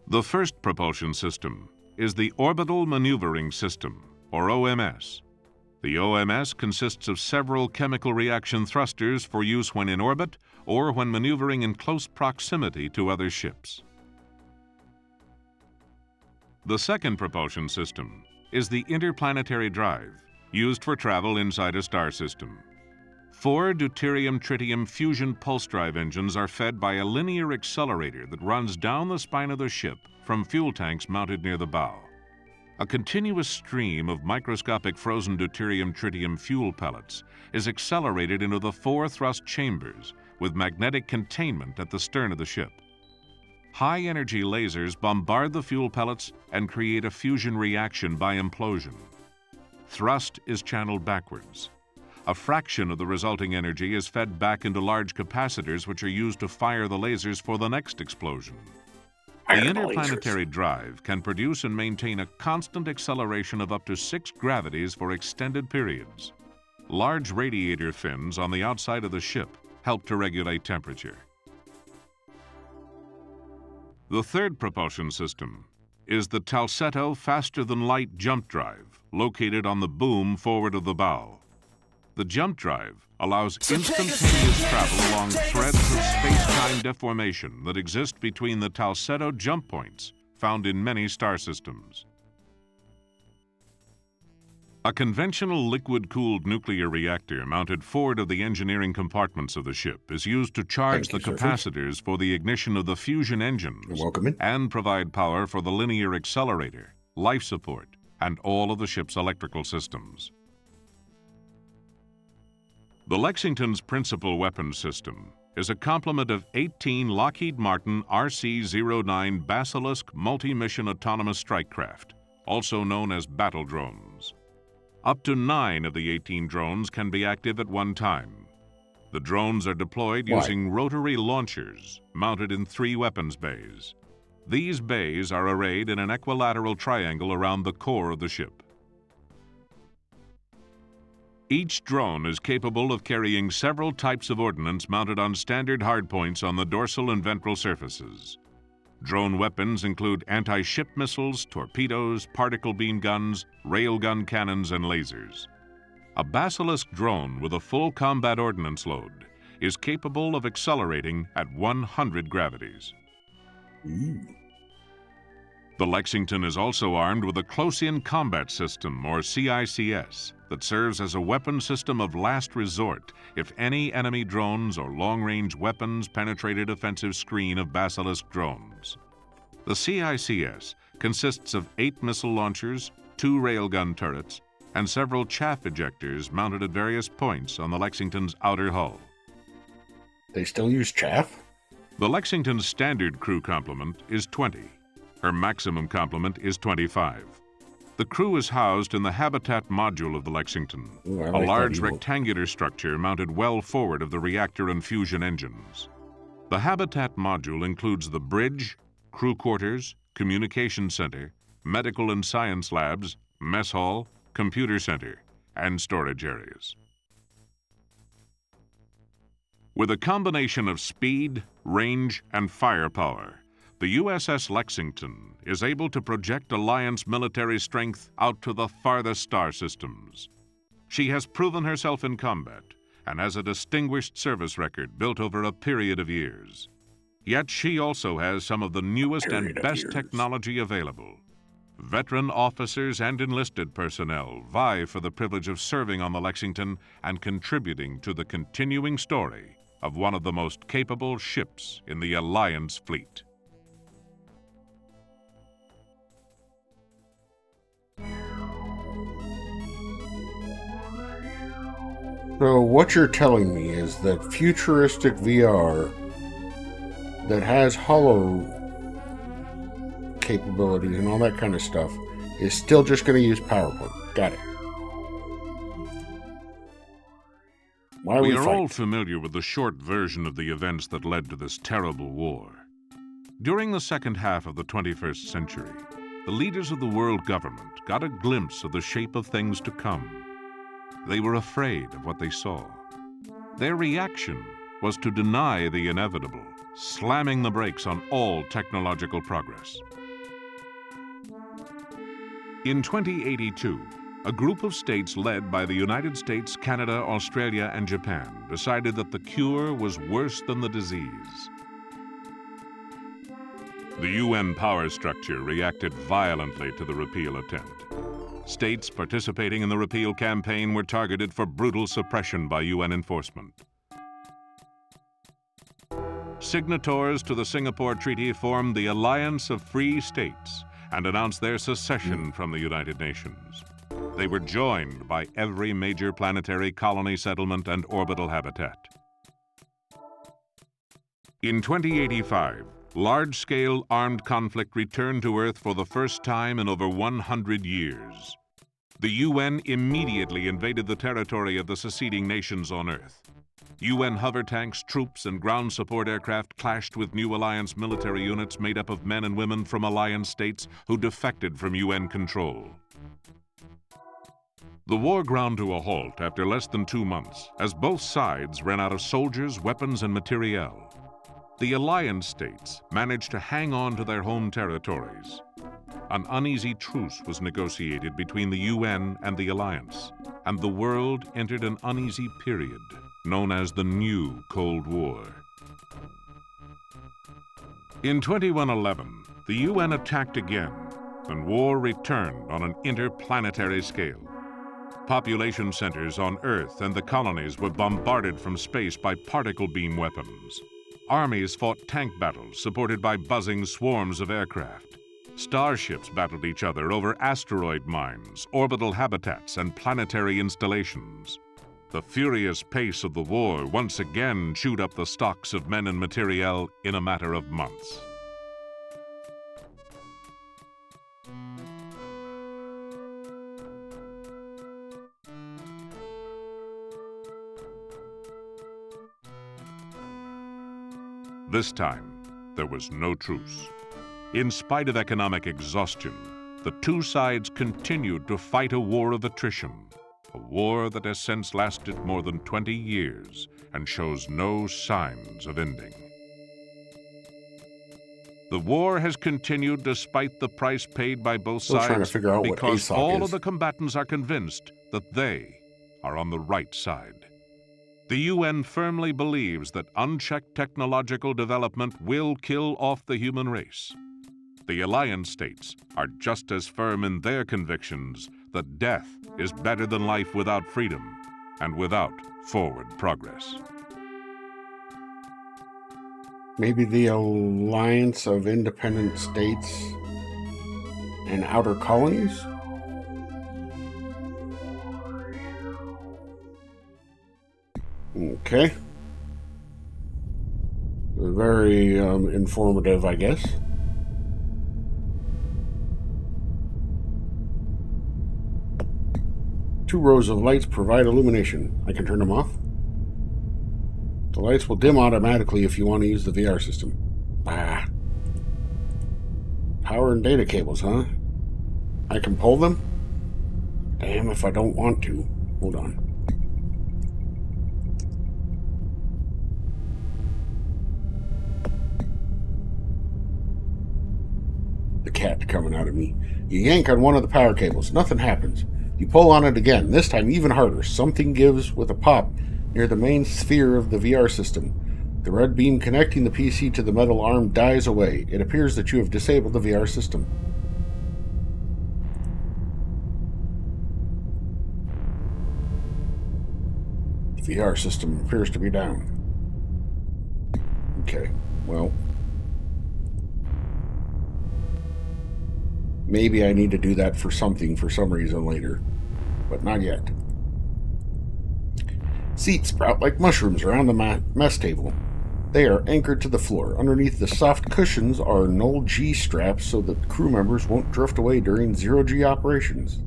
The first propulsion system is the Orbital Maneuvering System, or OMS. The OMS consists of several chemical reaction thrusters for use when in orbit or when maneuvering in close proximity to other ships. The second propulsion system is the Interplanetary Drive, used for travel inside a star system. 4 deuterium-tritium fusion pulse drive engines are fed by a linear accelerator that runs down the spine of the ship from fuel tanks mounted near the bow. A continuous stream of microscopic frozen deuterium-tritium fuel pellets is accelerated into the 4 thrust chambers with magnetic containment at the stern of the ship. high-energy lasers bombard the fuel pellets and create a fusion reaction by implosion. Thrust is channeled backwards. A fraction of the resulting energy is fed back into large capacitors which are used to fire the lasers for the next explosion. The interplanetary drive can produce and maintain a constant acceleration of up to 6 gravities for extended periods. Large radiator fins on the outside of the ship help to regulate temperature. The third propulsion system is the Talsetto faster-than-light jump drive, located on the boom forward of the bow. The jump drive allows instantaneous travel along threads of space-time deformation that exist between the Talsetto jump points found in many star systems. A conventional liquid-cooled nuclear reactor mounted forward of the engineering compartments of the ship is used to charge the capacitors for the ignition of the fusion engines and provide power for the linear accelerator, life support, and all of the ship's electrical systems. The Lexington's principal weapons system is a complement of 18 Lockheed Martin RC-09 Basilisk multi-mission autonomous strike craft, also known as battle drones. Up to 9 of the 18 drones can be active at one time. The drones are deployed using rotary launchers mounted in 3 weapons bays. These bays are arrayed in an equilateral triangle around the core of the ship. Each drone is capable of carrying several types of ordnance mounted on standard hardpoints on the dorsal and ventral surfaces. Drone weapons include anti-ship missiles, torpedoes, particle beam guns, railgun cannons, and lasers. A Basilisk drone with a full combat ordnance load is capable of accelerating at 100 gravities. The Lexington is also armed with a Close-In Combat System, or CICS, that serves as a weapon system of last resort if any enemy drones or long-range weapons penetrate a defensive screen of Basilisk drones. The CICS consists of 8 missile launchers, 2 railgun turrets, and several chaff ejectors mounted at various points on the Lexington's outer hull. They still use chaff? The Lexington's standard crew complement is 20. Her maximum complement is 25. The crew is housed in the habitat module of the Lexington, a large rectangular structure mounted well forward of the reactor and fusion engines. The habitat module includes the bridge, crew quarters, communication center, medical and science labs, mess hall, computer center, and storage areas. With a combination of speed, range, and firepower, the USS Lexington is able to project Alliance military strength out to the farthest star systems. She has proven herself in combat and has a distinguished service record built over a period of years. Yet she also has some of the newest and best technology available. Veteran officers and enlisted personnel vie for the privilege of serving on the Lexington and contributing to the continuing story of one of the most capable ships in the Alliance fleet. So what you're telling me is that futuristic VR that has holo capabilities and all that kind of stuff is still just going to use PowerPoint. Got it. We are all familiar with the short version of the events that led to this terrible war. During the second half of the 21st century, the leaders of the world government got a glimpse of the shape of things to come. They were afraid of what they saw. Their reaction was to deny the inevitable, slamming the brakes on all technological progress. In 2082, a group of states led by the United States, Canada, Australia, and Japan decided that the cure was worse than the disease. The UN power structure reacted violently to the repeal attempt. States participating in the repeal campaign were targeted for brutal suppression by UN enforcement. Signatories to the Singapore Treaty formed the Alliance of Free States and announced their secession from the United Nations. They were joined by every major planetary colony settlement and orbital habitat. In 2085, large-scale armed conflict returned to Earth for the first time in over 100 years. The UN immediately invaded the territory of the seceding nations on Earth. UN hover tanks, troops, and ground support aircraft clashed with new Alliance military units made up of men and women from Alliance states who defected from UN control. The war ground to a halt after less than 2 months, as both sides ran out of soldiers, weapons, and materiel. The Alliance states managed to hang on to their home territories. An uneasy truce was negotiated between the UN and the Alliance, and the world entered an uneasy period known as the New Cold War. In 2111, the UN attacked again, and war returned on an interplanetary scale. Population centers on Earth and the colonies were bombarded from space by particle beam weapons. Armies fought tank battles supported by buzzing swarms of aircraft. Starships battled each other over asteroid mines, orbital habitats, and planetary installations. The furious pace of the war once again chewed up the stocks of men and materiel in a matter of months. This time, there was no truce. In spite of economic exhaustion, the two sides continued to fight a war of attrition, a war that has since lasted more than 20 years and shows no signs of ending. The war has continued despite the price paid by both sides trying to figure out what because ASOC all is. of the combatants are convinced that they are on the right side. The UN firmly believes that unchecked technological development will kill off the human race. The Alliance states are just as firm in their convictions that death is better than life without freedom and without forward progress. Maybe the Alliance of Independent States and Outer Colonies? Okay. Very informative, I guess. Two rows of lights provide illumination. I can turn them off. The lights will dim automatically if you want to use the VR system. Ah. Power and data cables, huh? I can pull them? Damn if I don't want to. Hold on. The cat coming out of me. You yank on one of the power cables. Nothing happens. You pull on it again, this time even harder. Something gives with a pop near the main sphere of the VR system. The red beam connecting the PC to the metal arm dies away. It appears that you have disabled the VR system. The VR system appears to be down. Okay, well. Maybe I need to do that for something for some reason later, but not yet. Seats sprout like mushrooms around the mess table. They are anchored to the floor. Underneath the soft cushions are null G straps so that crew members won't drift away during zero-G operations.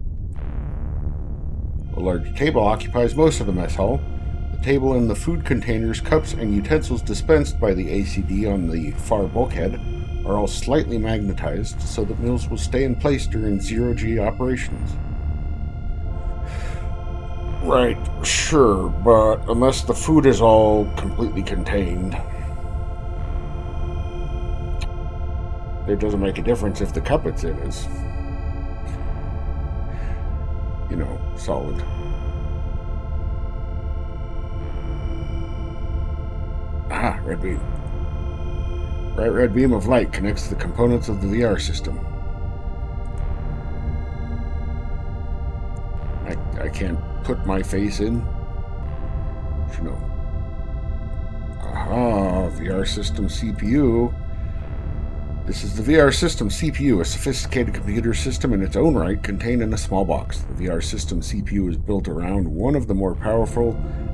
A large table occupies most of the mess hall. The table and the food containers, cups, and utensils dispensed by the ACD on the far bulkhead are all slightly magnetized so that meals will stay in place during zero-G operations. Right, sure, but unless the food is all completely contained, it doesn't make a difference if the cup it's in is, you know, solid. Ah, red beam. Bright red beam of light connects the components of the VR system. I can't put my face in. No. Aha, VR system CPU. This is the VR system CPU, a sophisticated computer system in its own right contained in a small box. The VR system CPU is built around one of the more powerful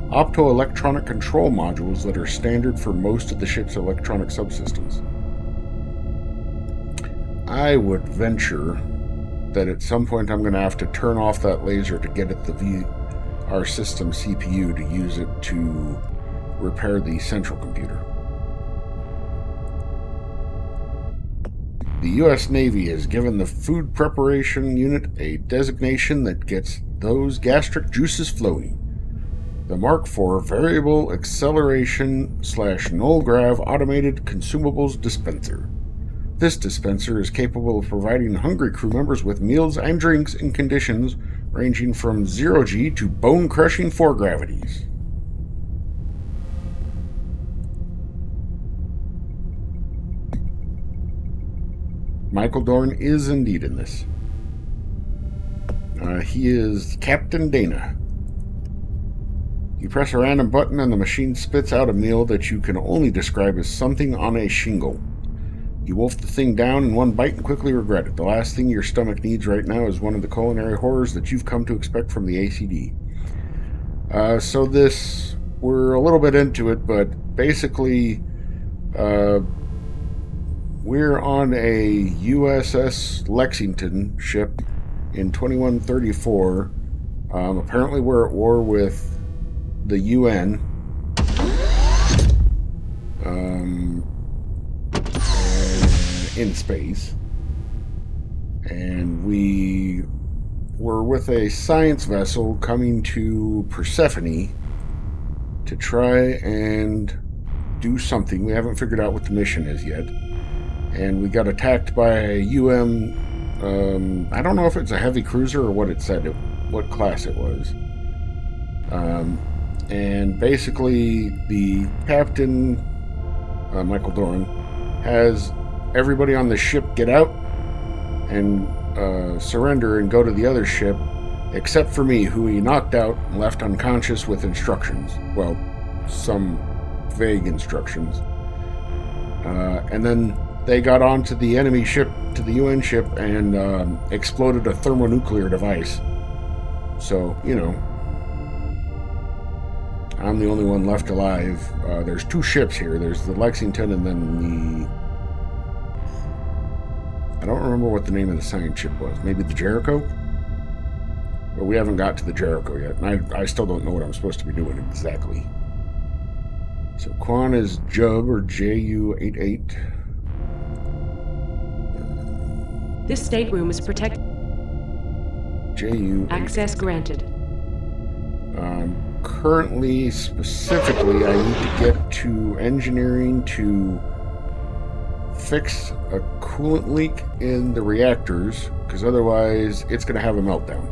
optoelectronic control modules that are standard for most of the ship's electronic subsystems. I would venture that at some point I'm going to have to turn off that laser to get at our system CPU to use it to repair the central computer. The U.S. Navy has given the Food Preparation Unit a designation that gets those gastric juices flowing. The Mark IV Variable Acceleration / Null Grav Automated Consumables Dispenser. This dispenser is capable of providing hungry crew members with meals and drinks in conditions ranging from 0G to bone-crushing 4 gravities. Michael Dorn is indeed in this. He is Captain Dana. You press a random button and the machine spits out a meal that you can only describe as something on a shingle. You wolf the thing down in one bite and quickly regret it. The last thing your stomach needs right now is one of the culinary horrors that you've come to expect from the ACD. So this, we're a little bit into it, but basically, we're on a USS Lexington ship in 2134. Apparently we're at war with the UN. In space. And we were with a science vessel coming to Persephone to try and do something. We haven't figured out what the mission is yet. And we got attacked by a I don't know if it's a heavy cruiser or what it said, what class it was. And basically the captain, Michael Dorn, has everybody on the ship get out and surrender and go to the other ship, except for me, who he knocked out and left unconscious with instructions. Well, some vague instructions. And then they got onto the enemy ship, to the UN ship, and exploded a thermonuclear device. So, you know, I'm the only one left alive. There's 2 ships here. There's the Lexington and then the... I don't remember what the name of the science ship was. Maybe the Jericho? But we haven't got to the Jericho yet. And I still don't know what I'm supposed to be doing exactly. So Quan is Jub, or JU-88. This stateroom is protected. JU. Access granted. Currently, specifically, I need to get to engineering to fix a coolant leak in the reactors, because otherwise it's going to have a meltdown.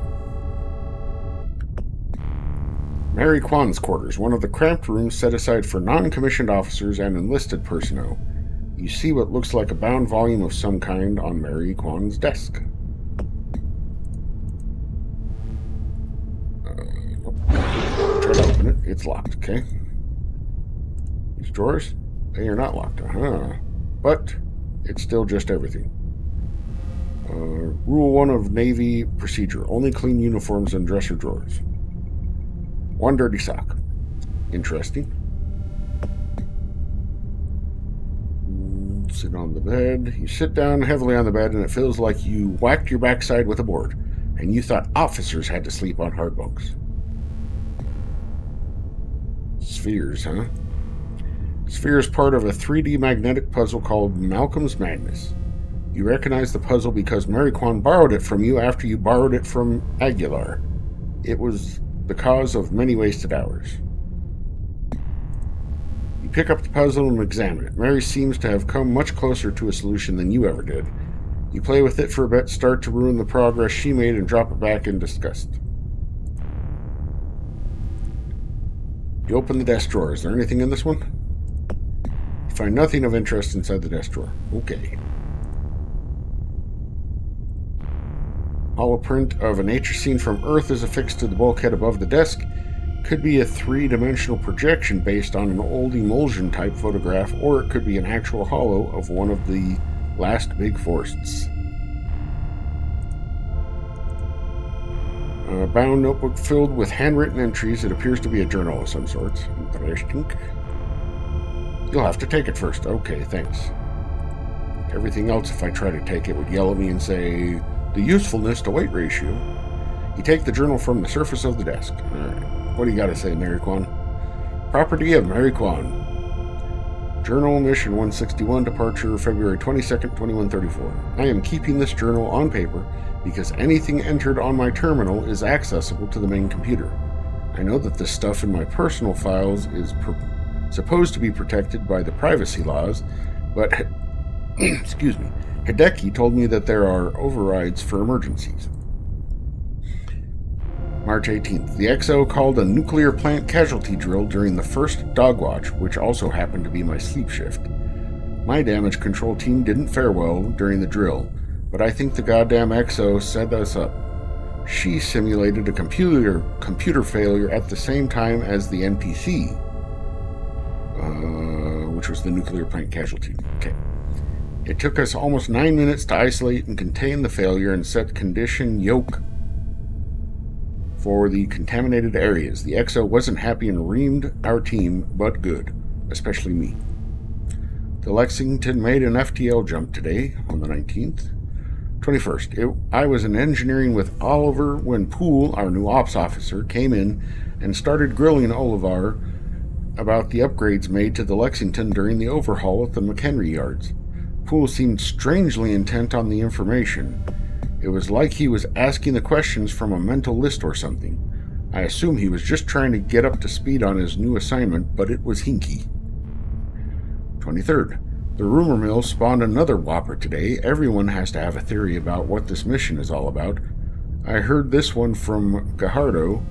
Mary Kwan's quarters, one of the cramped rooms set aside for non-commissioned officers and enlisted personnel. You see what looks like a bound volume of some kind on Mary Kwan's desk. Try to open it. It's locked, okay? These drawers? They are not locked, But it's still just everything. Rule 1 of Navy procedure. Only clean uniforms and dresser drawers. 1 dirty sock. Interesting. Sit on the bed. You sit down heavily on the bed and it feels like you whacked your backside with a board and you thought officers had to sleep on hard bunks. Spheres, huh? Sphere is part of a 3D magnetic puzzle called Malcolm's Madness. You recognize the puzzle because Mary Kwan borrowed it from you after you borrowed it from Aguilar. It was the cause of many wasted hours. You pick up the puzzle and examine it. Mary seems to have come much closer to a solution than you ever did. You play with it for a bit, start to ruin the progress she made, and drop it back in disgust. You open the desk drawer. Is there anything in this one? You find nothing of interest inside the desk drawer. Okay. Holoprint of a nature scene from Earth is affixed to the bulkhead above the desk. Could be a 3-dimensional projection based on an old emulsion type photograph, or it could be an actual holo of one of the last big forests. A bound notebook filled with handwritten entries. It appears to be a journal of some sort. Interesting. You'll have to take it first. Okay, thanks. Everything else, if I try to take it, would yell at me and say, the usefulness to weight ratio. You take the journal from the surface of the desk. All right. What do you got to say, Mary Kwan? Property of Mary Kwan. Journal Mission 161, departure February 22nd, 2134. I am keeping this journal on paper because anything entered on my terminal is accessible to the main computer. I know that this stuff in my personal files is supposed to be protected by the privacy laws, but excuse me, Hideki told me that there are overrides for emergencies. March 18th. The XO called a nuclear plant casualty drill during the first dog watch, which also happened to be my sleep shift. My damage control team didn't fare well during the drill, but I think the goddamn XO set us up. She simulated a computer failure at the same time as the NPC, which was the nuclear plant casualty. Okay. It took us almost 9 minutes to isolate and contain the failure and set condition yoke for the contaminated areas. The XO wasn't happy and reamed our team, but good, especially me. The Lexington made an FTL jump today, on the 19th. 21st. I was in engineering with Oliver when Poole, our new ops officer, came in and started grilling Oliver about the upgrades made to the Lexington during the overhaul at the McHenry yards. Poole seemed strangely intent on the information. It was like he was asking the questions from a mental list or something. I assume he was just trying to get up to speed on his new assignment, but it was hinky. 23rd. The rumor mill spawned another whopper today. Everyone has to have a theory about what this mission is all about. I heard this one from Gajardo.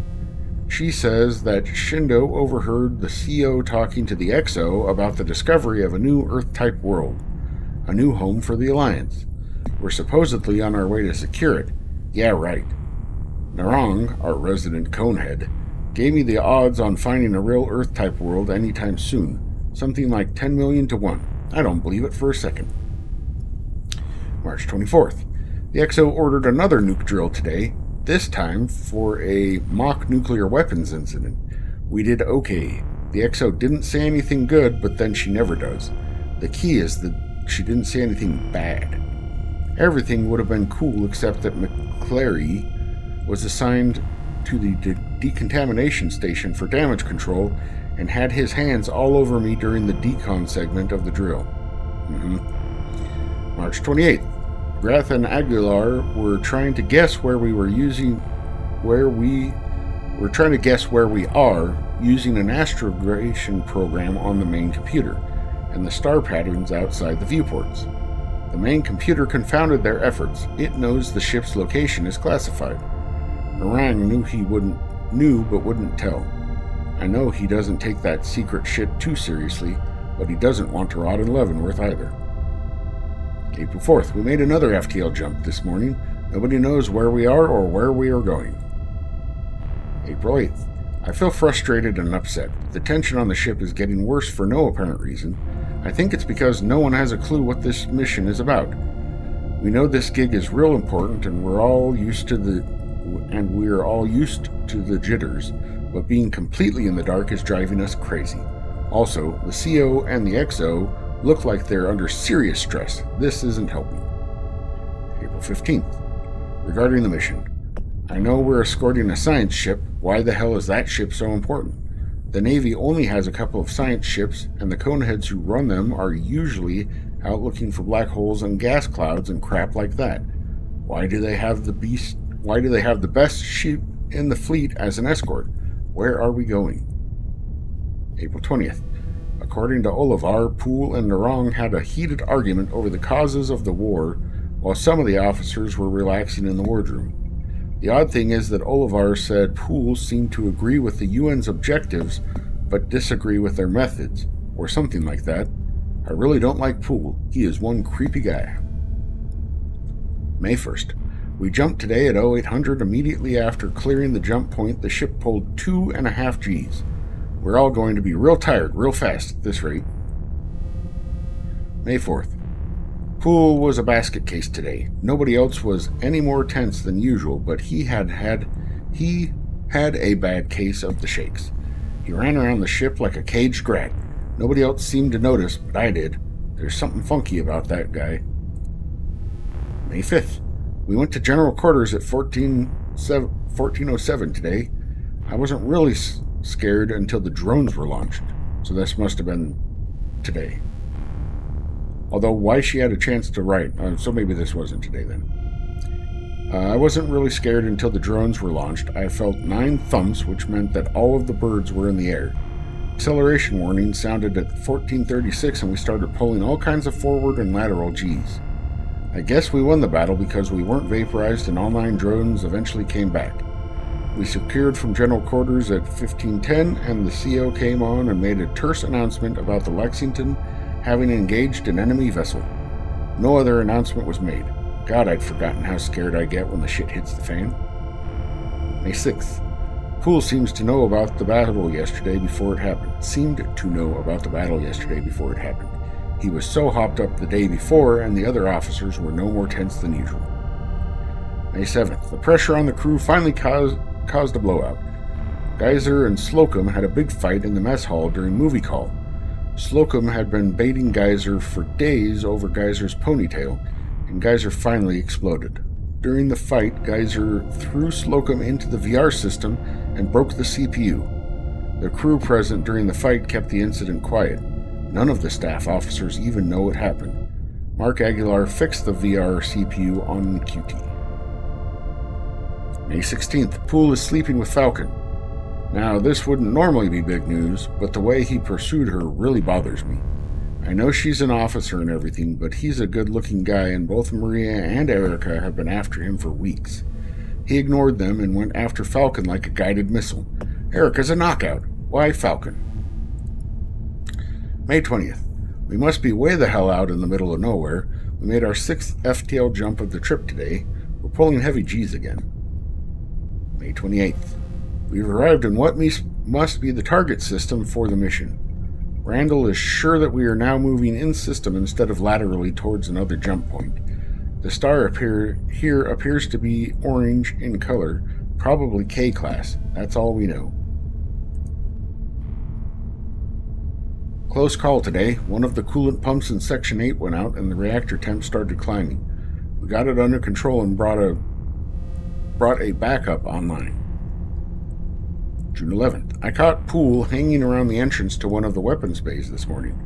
She says that Shindo overheard the CO talking to the XO about the discovery of a new Earth-type world, a new home for the Alliance. We're supposedly on our way to secure it. Yeah, right. Narang, our resident conehead, gave me the odds on finding a real Earth-type world anytime soon. Something like 10 million to 1. I don't believe it for a second. March 24th. The XO ordered another nuke drill today, this time for a mock nuclear weapons incident. We did okay. The XO didn't say anything good, but then she never does. The key is that she didn't say anything bad. Everything would have been cool except that McClary was assigned to the decontamination station for damage control and had his hands all over me during the decon segment of the drill. March 28th. Grath and Aguilar were trying to guess where we are using an astrogation program on the main computer and the star patterns outside the viewports. The main computer confounded their efforts. It knows the ship's location is classified. Narang knew but wouldn't tell. I know he doesn't take that secret shit too seriously, but he doesn't want to rot in Leavenworth either. April 4th, we made another FTL jump this morning. Nobody knows where we are or where we are going. April 8th, I feel frustrated and upset. The tension on the ship is getting worse for no apparent reason. I think it's because no one has a clue what this mission is about. We know this gig is real important and we're all used to the jitters, but being completely in the dark is driving us crazy. Also, the CO and the XO look like they're under serious stress. This isn't helping. April 15th. Regarding the mission, I know we're escorting a science ship. Why the hell is that ship so important? The Navy only has a couple of science ships, and the coneheads who run them are usually out looking for black holes and gas clouds and crap like that. Why do they have the best ship in the fleet as an escort? Where are we going? April 20th. According to Olivar, Poole and Narang had a heated argument over the causes of the war, while some of the officers were relaxing in the wardroom. The odd thing is that Olivar said Poole seemed to agree with the UN's objectives, but disagree with their methods, or something like that. I really don't like Poole. He is one creepy guy. May 1st. We jumped today at 0800. Immediately after clearing the jump point, the ship pulled 2.5 Gs. We're all going to be real tired real fast at this rate. May 4th. Poole was a basket case today. Nobody else was any more tense than usual, but he had a bad case of the shakes. He ran around the ship like a caged rat. Nobody else seemed to notice, but I did. There's something funky about that guy. May 5th. We went to general quarters at 1407 today. I wasn't really scared until the drones were launched, so this must have been today. Although, why she had a chance to write, so maybe this wasn't today then. I wasn't really scared until the drones were launched. I felt 9 thumps, which meant that all of the birds were in the air. Acceleration warning sounded at 1436, and we started pulling all kinds of forward and lateral Gs. I guess we won the battle because we weren't vaporized and all 9 drones eventually came back. We secured from general quarters at 1510, and the CO came on and made a terse announcement about the Lexington having engaged an enemy vessel. No other announcement was made. God, I'd forgotten how scared I get when the shit hits the fan. May 6th. Poole seems to know about the battle yesterday before it happened. He was so hopped up the day before, and the other officers were no more tense than usual. May 7th. The pressure on the crew finally caused a blowout. Geyser and Slocum had a big fight in the mess hall during movie call. Slocum had been baiting Geyser for days over Geyser's ponytail, and Geyser finally exploded. During the fight, Geyser threw Slocum into the VR system and broke the CPU. The crew present during the fight kept the incident quiet. None of the staff officers even know what happened. Mark Aguilar fixed the VR CPU on the QT. May 16th. Poole is sleeping with Falcon. Now, this wouldn't normally be big news, but the way he pursued her really bothers me. I know she's an officer and everything, but he's a good-looking guy, and both Maria and Erica have been after him for weeks. He ignored them and went after Falcon like a guided missile. Erica's a knockout. Why Falcon? May 20th. We must be way the hell out in the middle of nowhere. We made our 6th FTL jump of the trip today. We're pulling heavy Gs again. May 28th. We've arrived in what must be the target system for the mission. Randall is sure that we are now moving in-system instead of laterally towards another jump point. The star here appears to be orange in color, probably K-class. That's all we know. Close call today. One of the coolant pumps in Section 8 went out and the reactor temp started climbing. We got it under control and brought a backup online. June 11th. I caught Poole hanging around the entrance to one of the weapons bays this morning.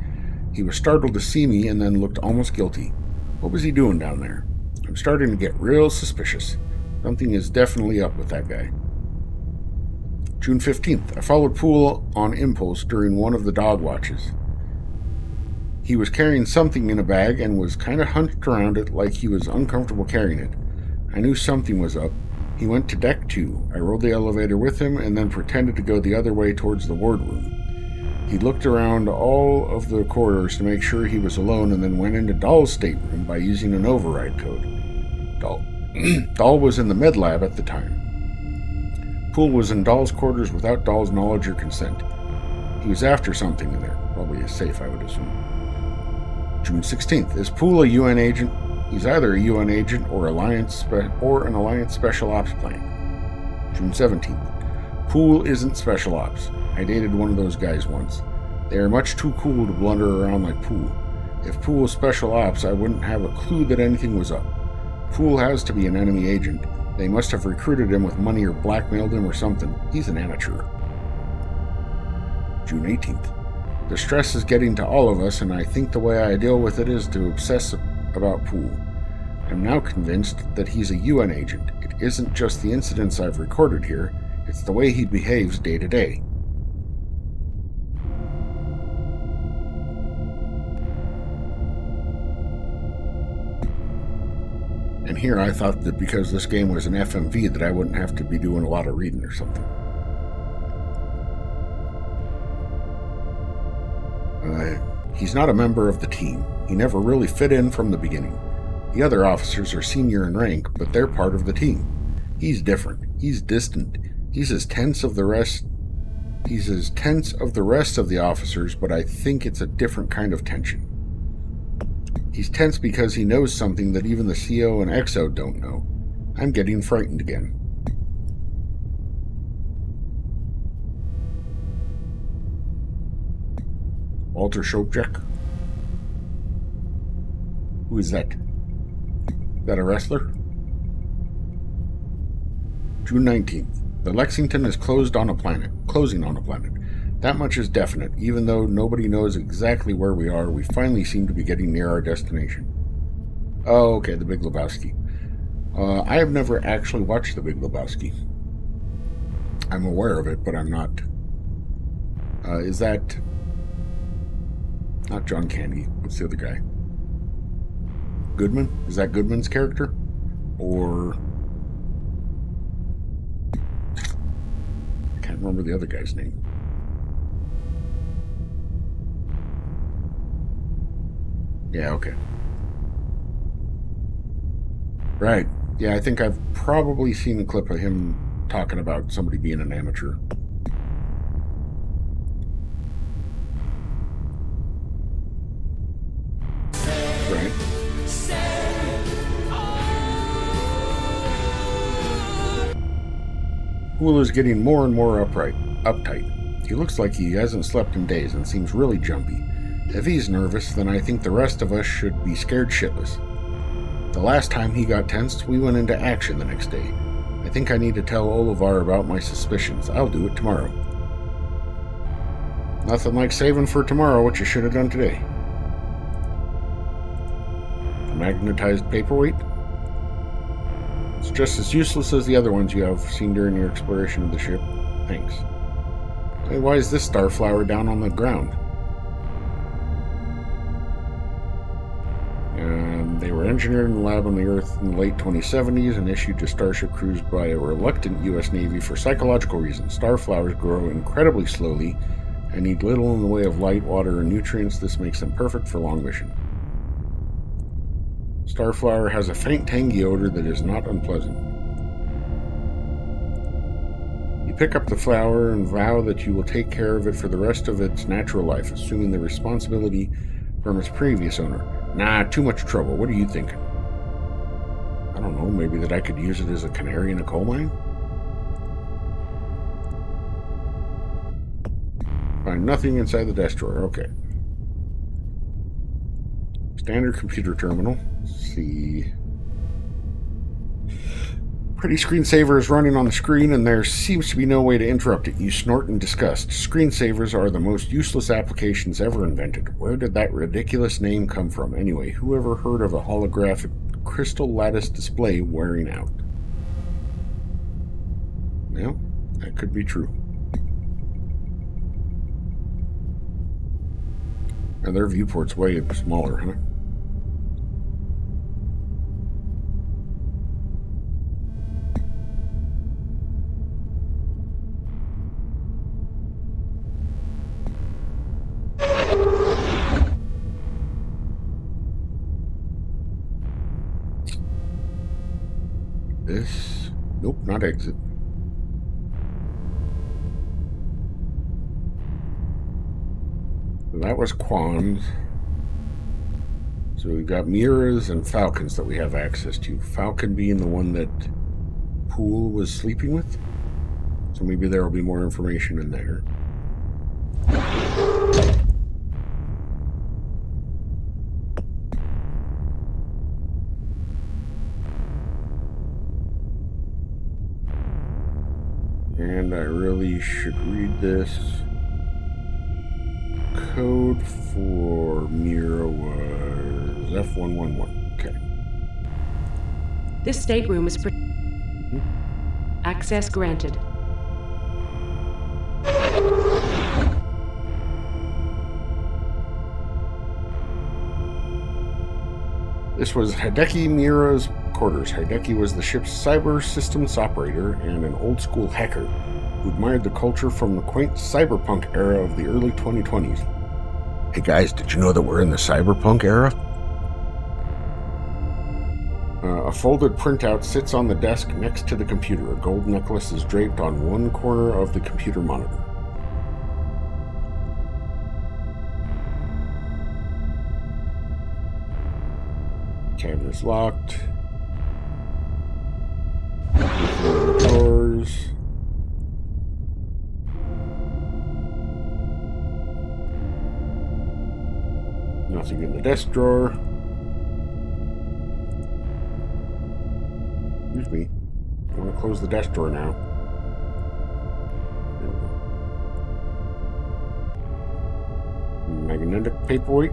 He was startled to see me and then looked almost guilty. What was he doing down there? I'm starting to get real suspicious. Something is definitely up with that guy. June 15th. I followed Poole on impulse during one of the dog watches. He was carrying something in a bag and was kind of hunched around it like he was uncomfortable carrying it. I knew something was up. He went to deck 2. I rode the elevator with him and then pretended to go the other way towards the wardroom. He looked around all of the corridors to make sure he was alone and then went into Dahl's stateroom by using an override code. Dahl was in the med lab at the time. Poole was in Dahl's quarters without Dahl's knowledge or consent. He was after something in there, probably a safe, I would assume. June 16th. Is Poole a UN agent? He's either a UN agent or an Alliance Special Ops plane. June 17th. Poole isn't Special Ops. I dated one of those guys once. They are much too cool to blunder around like Poole. If Poole was Special Ops, I wouldn't have a clue that anything was up. Poole has to be an enemy agent. They must have recruited him with money or blackmailed him or something. He's an amateur. June 18th. The stress is getting to all of us, and I think the way I deal with it is to obsess about Poole. I'm now convinced that he's a UN agent. It isn't just the incidents I've recorded here, it's the way he behaves day to day. And here I thought that because this game was an FMV that I wouldn't have to be doing a lot of reading or something. He's not a member of the team. He never really fit in from the beginning. The other officers are senior in rank, but they're part of the team. He's different. He's distant. He's as tense of the rest of the officers, but I think it's a different kind of tension. He's tense because he knows something that even the CO and XO don't know. I'm getting frightened again. Walter Shobjek? Who is that? that a wrestler? June 19th. The Lexington is closing on a planet. That much is definite. Even though nobody knows exactly where we are, we finally seem to be getting near our destination. Oh, okay, The Big Lebowski. I have never actually watched The Big Lebowski. I'm aware of it, but I'm not... is that... Not John Candy. What's the other guy? Goodman? Is that Goodman's character? Or... I can't remember the other guy's name. Yeah, okay. Right. Yeah, I think I've probably seen a clip of him talking about somebody being an amateur. Right. Hool is getting more and more uptight. He looks like he hasn't slept in days and seems really jumpy. If he's nervous, then I think the rest of us should be scared shitless. The last time he got tensed, we went into action the next day. I think I need to tell Olivar about my suspicions. I'll do it tomorrow. Nothing like saving for tomorrow what you should have done today. A magnetized paperweight? It's just as useless as the other ones you have seen during your exploration of the ship. Thanks. Hey, why is this starflower down on the ground? They were engineered in the lab on the Earth in the late 2070s and issued to Starship crews by a reluctant U.S. Navy for psychological reasons. Starflowers grow incredibly slowly and need little in the way of light, water, and nutrients. This makes them perfect for long mission. Starflower has a faint tangy odor that is not unpleasant. You pick up the flower and vow that you will take care of it for the rest of its natural life, assuming the responsibility from its previous owner. Nah, too much trouble. What are you thinking? I don't know, maybe that I could use it as a canary in a coal mine? Find nothing inside the desk drawer. Okay. Standard computer terminal. Let's see. Pretty screensaver is running on the screen, and there seems to be no way to interrupt it. You snort in disgust. Screensavers are the most useless applications ever invented. Where did that ridiculous name come from? Anyway, who ever heard of a holographic crystal lattice display wearing out? Well, that could be true. And their viewport's way smaller, huh? This... Nope, not exit. That was Quan's. So we've got Mira's and Falcon's that we have access to. Falcon being the one that Poole was sleeping with. So maybe there will be more information in there. And I really should read this. Code for Mira was F111. Okay. This stateroom is... Access granted. This was Hideki Mira's quarters. Hideki was the ship's cyber systems operator and an old-school hacker who admired the culture from the quaint cyberpunk era of the early 2020s. Hey guys, did you know that we're in the cyberpunk era? A folded printout sits on the desk next to the computer. A gold necklace is draped on one corner of the computer monitor. Cabinet is locked. Drawers. Nothing in the desk drawer. Excuse me. I want to close the desk drawer now. Magnetic paperweight.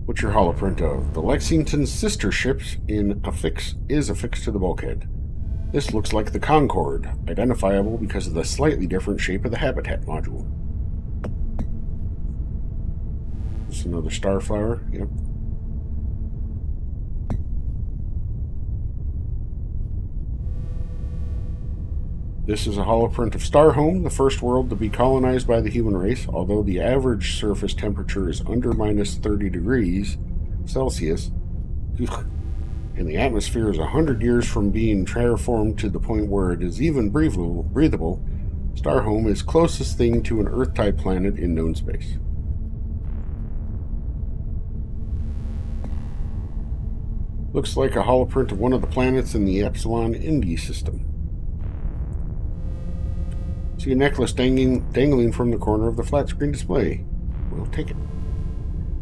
What's your holoprint of? The Lexington's sister ships is affixed to the bulkhead. This looks like the Concorde, identifiable because of the slightly different shape of the habitat module. Just another starflower. Yep. This is a holoprint of Starhome, the first world to be colonized by the human race, although the average surface temperature is under minus 30 degrees Celsius, and the atmosphere is 100 years from being terraformed to the point where it is even breathable, Starhome is closest thing to an Earth-type planet in known space. Looks like a holoprint of one of the planets in the Epsilon Indi system. See a necklace dangling from the corner of the flat screen display. We'll take it.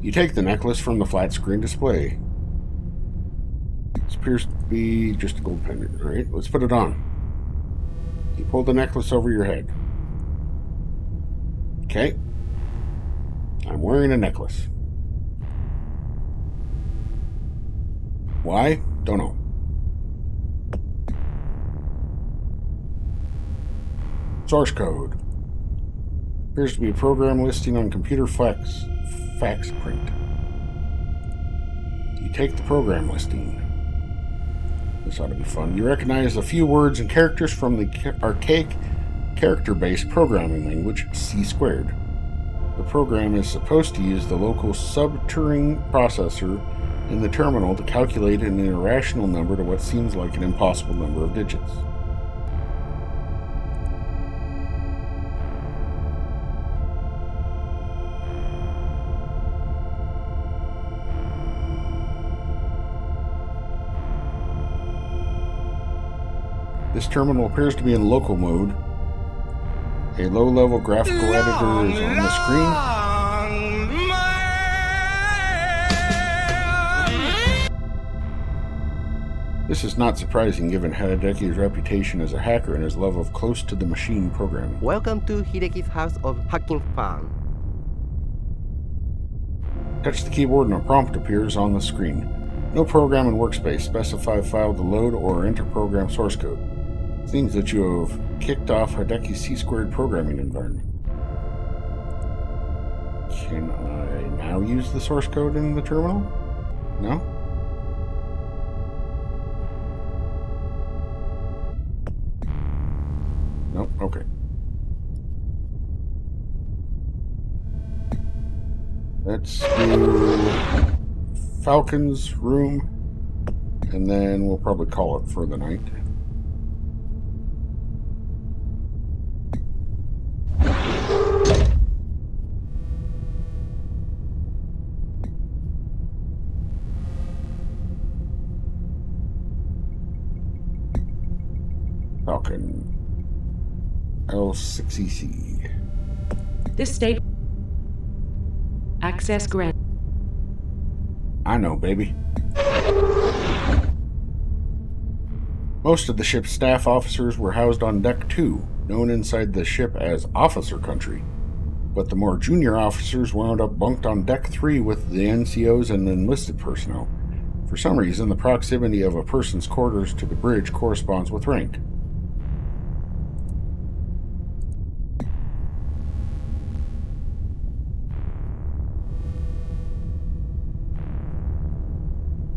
You take the necklace from the flat screen display. This appears to be just a gold pendant. Alright, let's put it on. You pull the necklace over your head. Okay. I'm wearing a necklace. Why? Don't know. Source code. Appears to be a program listing on computer fax print. You take the program listing. This ought to be fun. You recognize a few words and characters from the archaic character-based programming language C². The program is supposed to use the local sub-Turing processor in the terminal to calculate an irrational number to what seems like an impossible number of digits. This terminal appears to be in local mode. A low-level graphical editor is on the screen. This is not surprising given Hideki's reputation as a hacker and his love of close-to-the-machine programming. Welcome to Hideki's house of hacking fun. Touch the keyboard and a prompt appears on the screen. No program in workspace. Specify file to load or enter program source code. Seems that you have kicked off Hideki's C² programming environment. Can I now use the source code in the terminal? No? Nope, okay. Let's do Falcon's room, and then we'll probably call it for the night. Falcon L6EC. This state access grant. I know, baby. Most of the ship's staff officers were housed on Deck 2, known inside the ship as Officer Country. But the more junior officers wound up bunked on Deck 3 with the NCOs and enlisted personnel. For some reason, the proximity of a person's quarters to the bridge corresponds with rank.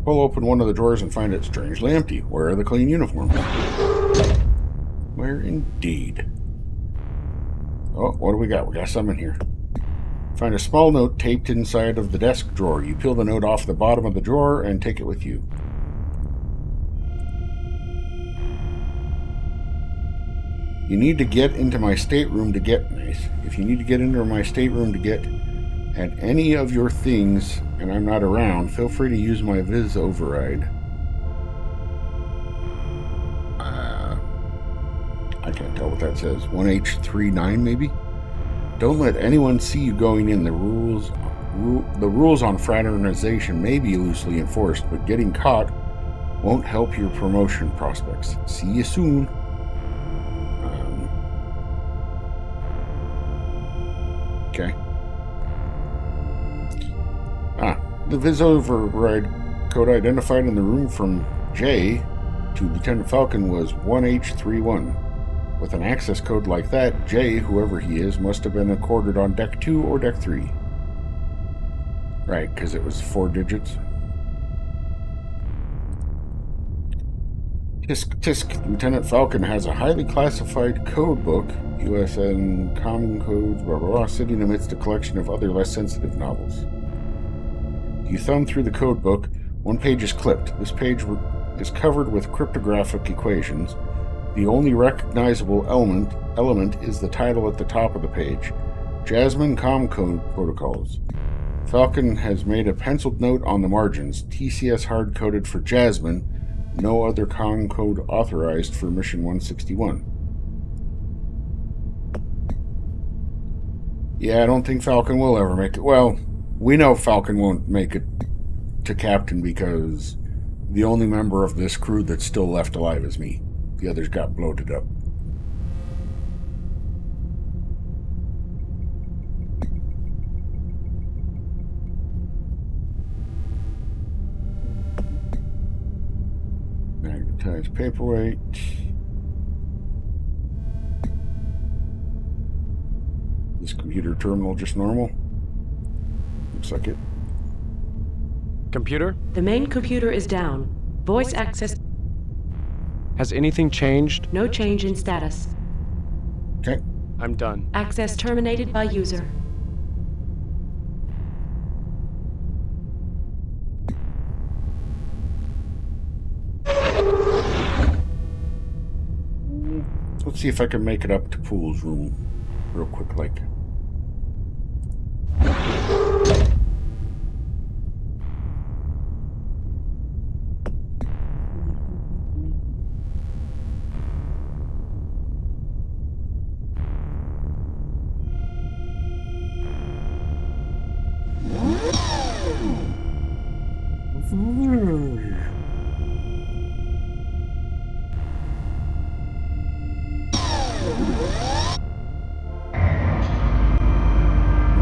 Pull open one of the drawers and find it strangely empty. Where are the clean uniforms? Where indeed? Oh, what do we got? We got some in here. Find a small note taped inside of the desk drawer. You peel the note off the bottom of the drawer and take it with you. You need to get into my stateroom to get... Nice. If you need to get into my stateroom to get at any of your things and I'm not around, feel free to use my Viz override. I can't tell what that says. 1H39 maybe? Don't let anyone see you going in. The rules on fraternization may be loosely enforced, but getting caught Won't help your promotion prospects. See you soon. Okay. The vis override code identified in the room from J to Lieutenant Falcon was 1H31. With an access code like that, J, whoever he is, must have been accorded on Deck 2 or Deck 3. Right, because it was 4 digits. Tisk. Lieutenant Falcon has a highly classified code book, USN Common Codes, blah, blah, blah, sitting amidst a collection of other less sensitive novels. You thumb through the code book. One page is clipped. This page is covered with cryptographic equations. The only recognizable element is the title at the top of the page. Jasmine Comcode Protocols. Falcon has made a penciled note on the margins. TCS hard-coded for Jasmine. No other Comcode authorized for Mission 161. Yeah, I don't think Falcon will ever make it. Well, we know Falcon won't make it to captain because the only member of this crew that's still left alive is me. The others got bloated up. Magnetized paperweight. This computer terminal just normal? Looks like it. Computer? The main computer is down. Voice access. Has anything changed? No change in status. Okay. I'm done. Access terminated by user. Let's see if I can make it up to Pool's room real quick, like.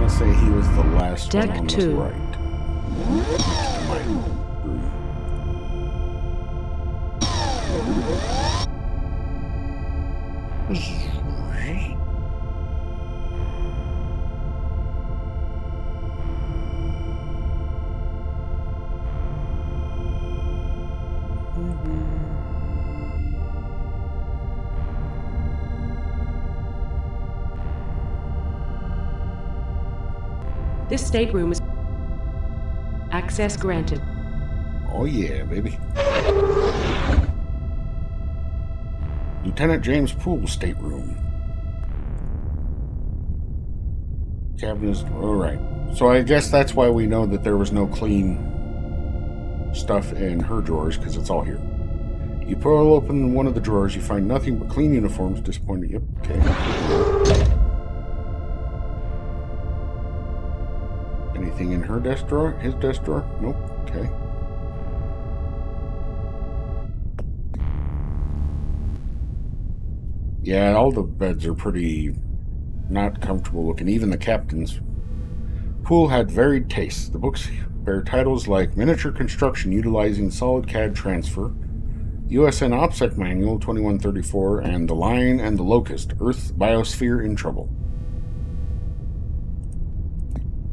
Say he was the last Deck one on 2. the right. Next to my room. This stateroom is access granted. Oh yeah, baby. Lieutenant James Poole stateroom. Cabin is alright. So I guess that's why we know that there was no clean stuff in her drawers, because it's all here. You pull open one of the drawers, you find nothing but clean uniforms. Disappointed. Yep, okay. Anything in her desk drawer? His desk drawer? Nope. Okay. Yeah, all the beds are pretty not comfortable looking, even the captain's. Poole had varied tastes. The books bear titles like Miniature Construction Utilizing Solid CAD Transfer, USN OPSEC Manual 2134, and The Lion and the Locust, Earth Biosphere in Trouble.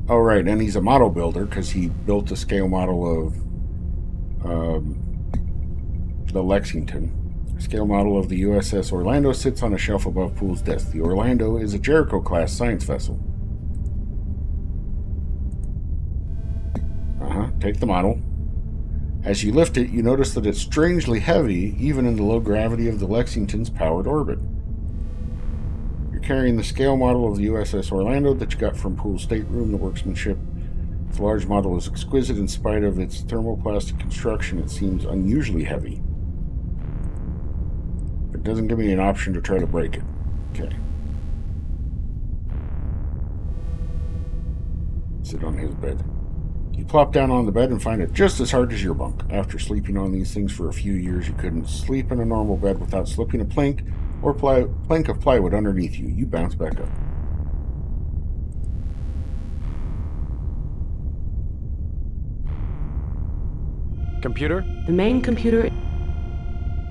Oh, right, and he's a model builder because he built a scale model of the Lexington. A scale model of the USS Orlando sits on a shelf above Poole's desk. The Orlando is a Jericho-class science vessel. Take the model. As you lift it, you notice that it's strangely heavy, even in the low gravity of the Lexington's powered orbit. You're carrying the scale model of the USS Orlando that you got from Poole's stateroom. The workmanship. The large model is exquisite in spite of its thermoplastic construction. It seems unusually heavy. It doesn't give me an option to try to break it. Okay. Sit on his bed. You plop down on the bed and find it just as hard as your bunk. After sleeping on these things for a few years, you couldn't sleep in a normal bed without slipping a plank or plank of plywood underneath you. You bounce back up. Computer? The main computer.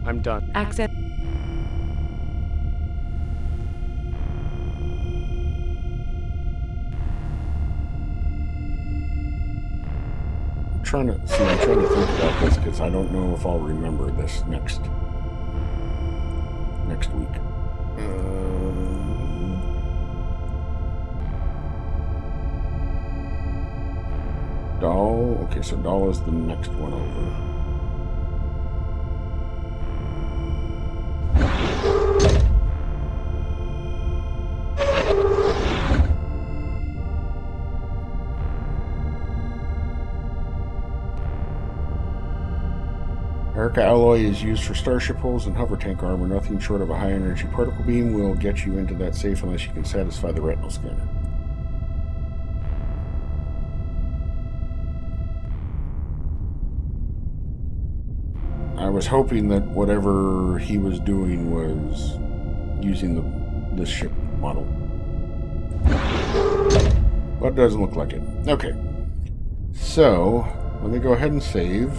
I'm done. Access. I'm trying to think about this because I don't know if I'll remember this next week. Doll. Okay, so Doll is the next one over. Erica alloy is used for starship hulls and hover tank armor. Nothing short of a high energy particle beam will get you into that safe unless you can satisfy the retinal scanner. I was hoping that whatever he was doing was using this ship model. But it doesn't look like it. Okay. So, let me go ahead and save.